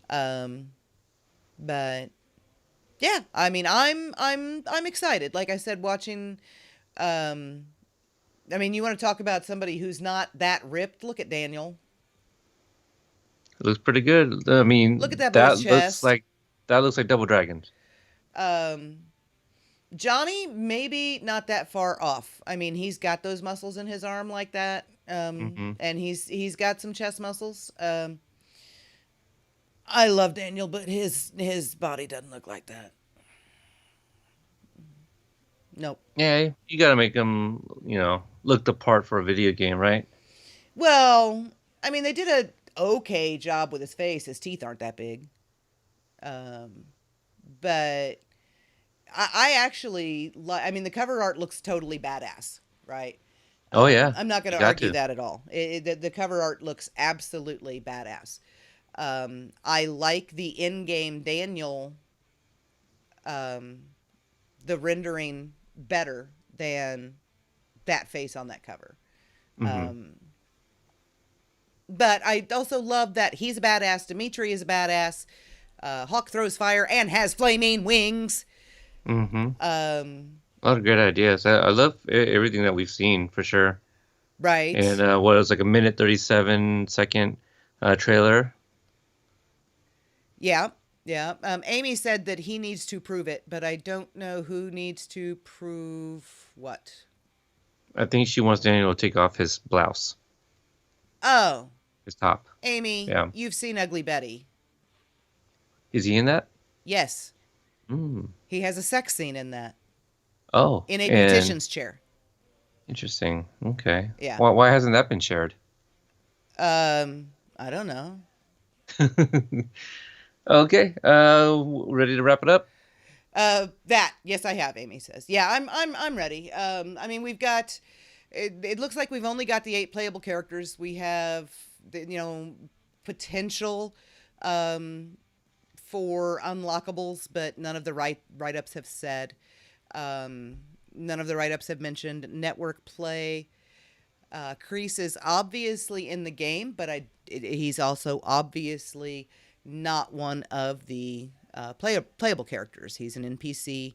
But yeah, I mean, I'm excited. Like I said, watching. I mean, you want to talk about somebody who's not that ripped? Look at Daniel. It looks pretty good. I mean, Look at that boy's chest. That looks like Double Dragon. Johnny, maybe not that far off. I mean, he's got those muscles in his arm like that. And he's got some chest muscles. I love Daniel, but his body doesn't look like that. Nope. Yeah, you got to make him, look the part for a video game, right? Well, I mean, they did a okay job with his face. His teeth aren't that big. But I actually, I mean, the cover art looks totally badass, right? Oh yeah, I'm not going you to got argue to. that at all. The cover art looks absolutely badass. I like the in-game Daniel, um, the rendering better than that face on that cover. Hmm. But I also love that he's a badass. Dimitri is a badass. Hawk throws fire and has flaming wings. Hmm. Um, A lot of great ideas. I love everything that we've seen for sure. And right. what was like a minute 37-second trailer. Yeah. Yeah. Amy said that he needs to prove it, but I don't know who needs to prove what. I think she wants Daniel to take off his blouse, Oh, his top. Amy, Yeah. you've seen Ugly Betty. Is he in that? Yes. Mm. He has a sex scene in that, Oh, in a and beautician's chair. interesting. Okay. Yeah. Why hasn't that been shared? I don't know. Okay. Ready to wrap it up? Yes, I have. Amy says, "Yeah, I'm ready." I mean, we've got. It looks like we've only got the 8 playable characters. We have, potential, for unlockables, but none of the write-ups have said. None of the write-ups have mentioned network play. Kreese is obviously in the game, but he's also obviously not one of the playable characters. He's an NPC.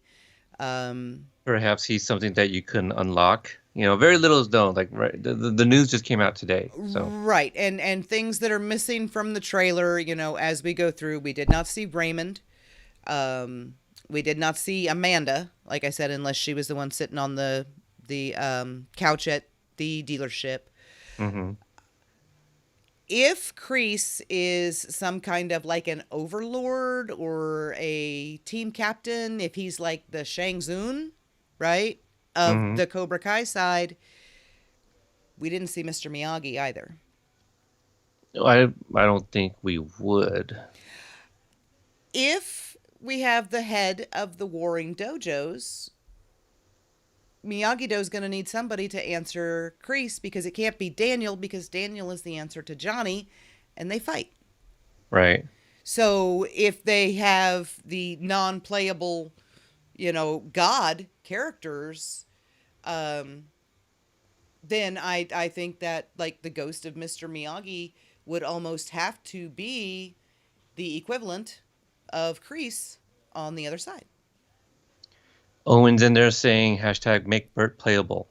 Perhaps he's something that you couldn't unlock. Very little is known. Like right, the news just came out today, so. Right, and things that are missing from the trailer, as we go through, we did not see Raymond. We did not see Amanda, like I said, unless she was the one sitting on the couch at the dealership. Hmm. If Kreese is some kind of like an overlord or a team captain, if he's like the Shang Tsung, right, of Hmm. the Cobra Kai side, we didn't see Mr. Miyagi either. I don't think we would. If we have the head of the warring dojos, Miyagi-Do is going to need somebody to answer Kreese, because it can't be Daniel, because Daniel is the answer to Johnny, and they fight. Right. So if they have the non-playable, god characters, then I think that like the ghost of Mr. Miyagi would almost have to be the equivalent of Kreese on the other side. Owen's in there saying hashtag make Bert playable.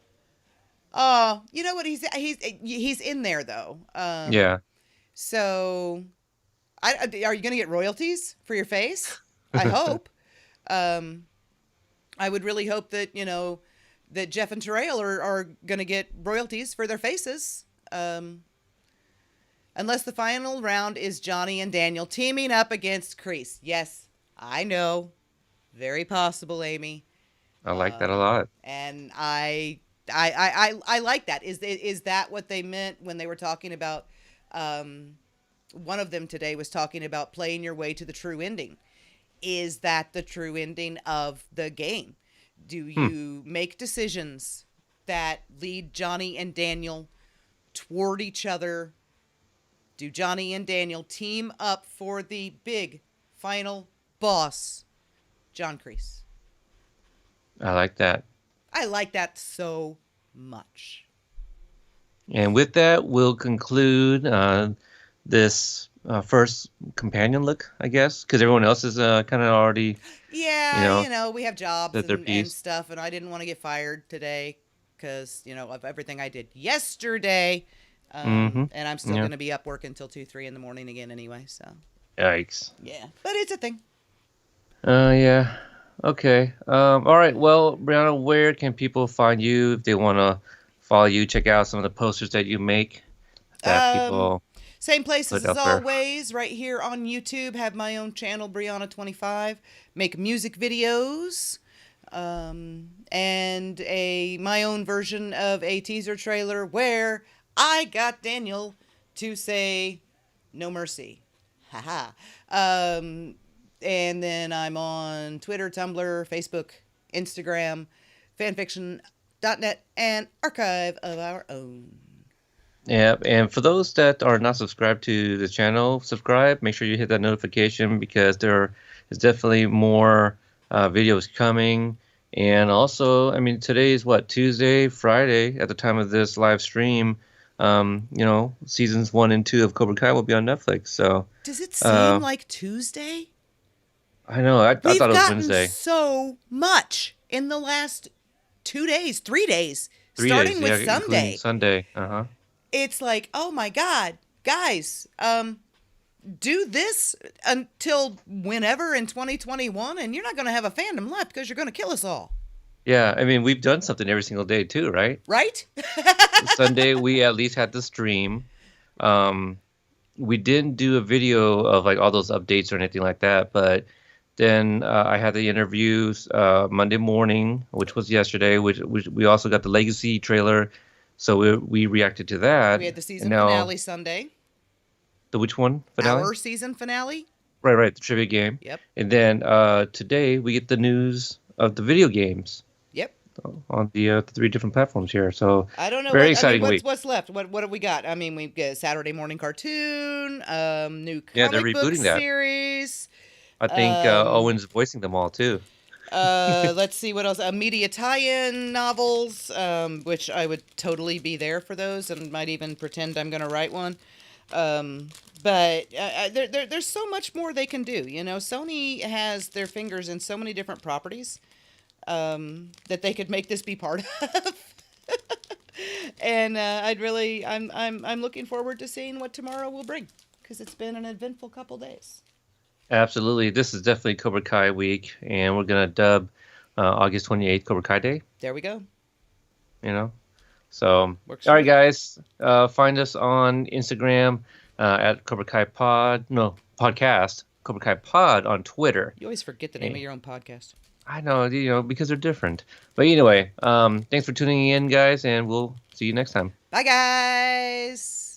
You know what? He's in there though. Yeah. So, are you going to get royalties for your face? I hope. I would really hope that that Jeff and Terrell are going to get royalties for their faces. Unless the final round is Johnny and Daniel teaming up against Kreese. Yes, I know. Very possible, Amy. I like that a lot. And I like that. Is that what they meant when they were talking about? One of them today was talking about playing your way to the true ending. Is that the true ending of the game? Do you make decisions that lead Johnny and Daniel toward each other? Do Johnny and Daniel team up for the big final boss, John Kreese? I like that. I like that so much. And with that, we'll conclude this first companion look, I guess, because everyone else is kind of already, Yeah, we have jobs said their and piece. stuff, and I didn't want to get fired today because, of everything I did yesterday. Hmm. And I'm still Yeah. going to be up working until 2, 3 in the morning again anyway, so. Yikes. Yeah, but it's a thing. Yeah. Okay. All right. Well, Brianna, where can people find you if they want to follow you, check out some of the posters that you make that Um, people Same places put as elsewhere? always, right here on YouTube. Have my own channel, Brianna25. Make music videos, and my own version of a teaser trailer where I got Daniel to say "No mercy." Haha. And then I'm on Twitter, Tumblr, Facebook, Instagram, fanfiction.net, and Archive of Our Own. Yeah, and for those that are not subscribed to the channel, subscribe. Make sure you hit that notification because there is definitely more videos coming. And also, I mean, today is what, Tuesday, Friday, at the time of this live stream. Seasons 1 and 2 of Cobra Kai will be on Netflix. So Does it seem like Tuesday? I know. I We've thought it was gotten Wednesday. so much in the last 2 days, 3 days, 3 starting days, with yeah, including Sunday. Sunday. Uh-huh. It's like, oh my God, guys, do this until whenever in 2021, and you're not going to have a fandom left because you're going to kill us all. Yeah, I mean, we've done something every single day too, right? Right? Sunday, we at least had the stream. We didn't do a video of like all those updates or anything like that, but then I had the interviews Monday morning, which was yesterday, which we also got the Legacy trailer, so we reacted to that. We had the season And now, finale Sunday. The which one? Finale? Our season finale. Right, the trivia game. Yep. And then today we get the news of the video games Yep. on the 3 different platforms here. So I don't know. very exciting week. What's left? What have we got? I mean, we've got Saturday morning cartoon, new Yeah, they're comic book rebooting that. series. I think Owen's voicing them all too. Let's see what else. Media tie-in novels, which I would totally be there for those, and might even pretend I'm going to write one. But there's so much more they can do. You know, Sony has their fingers in so many different properties that they could make this be part of. And I'm looking forward to seeing what tomorrow will bring, because it's been an eventful couple days. Absolutely. This is definitely Cobra Kai week, and we're going to dub August 28th Cobra Kai Day, There we go. you know? So, Works all for right, me. guys. Find us on Instagram at Cobra Kai podcast, Cobra Kai Pod on Twitter. You always forget the name of your own podcast. I know, because they're different. But anyway, thanks for tuning in, guys, and we'll see you next time. Bye, guys.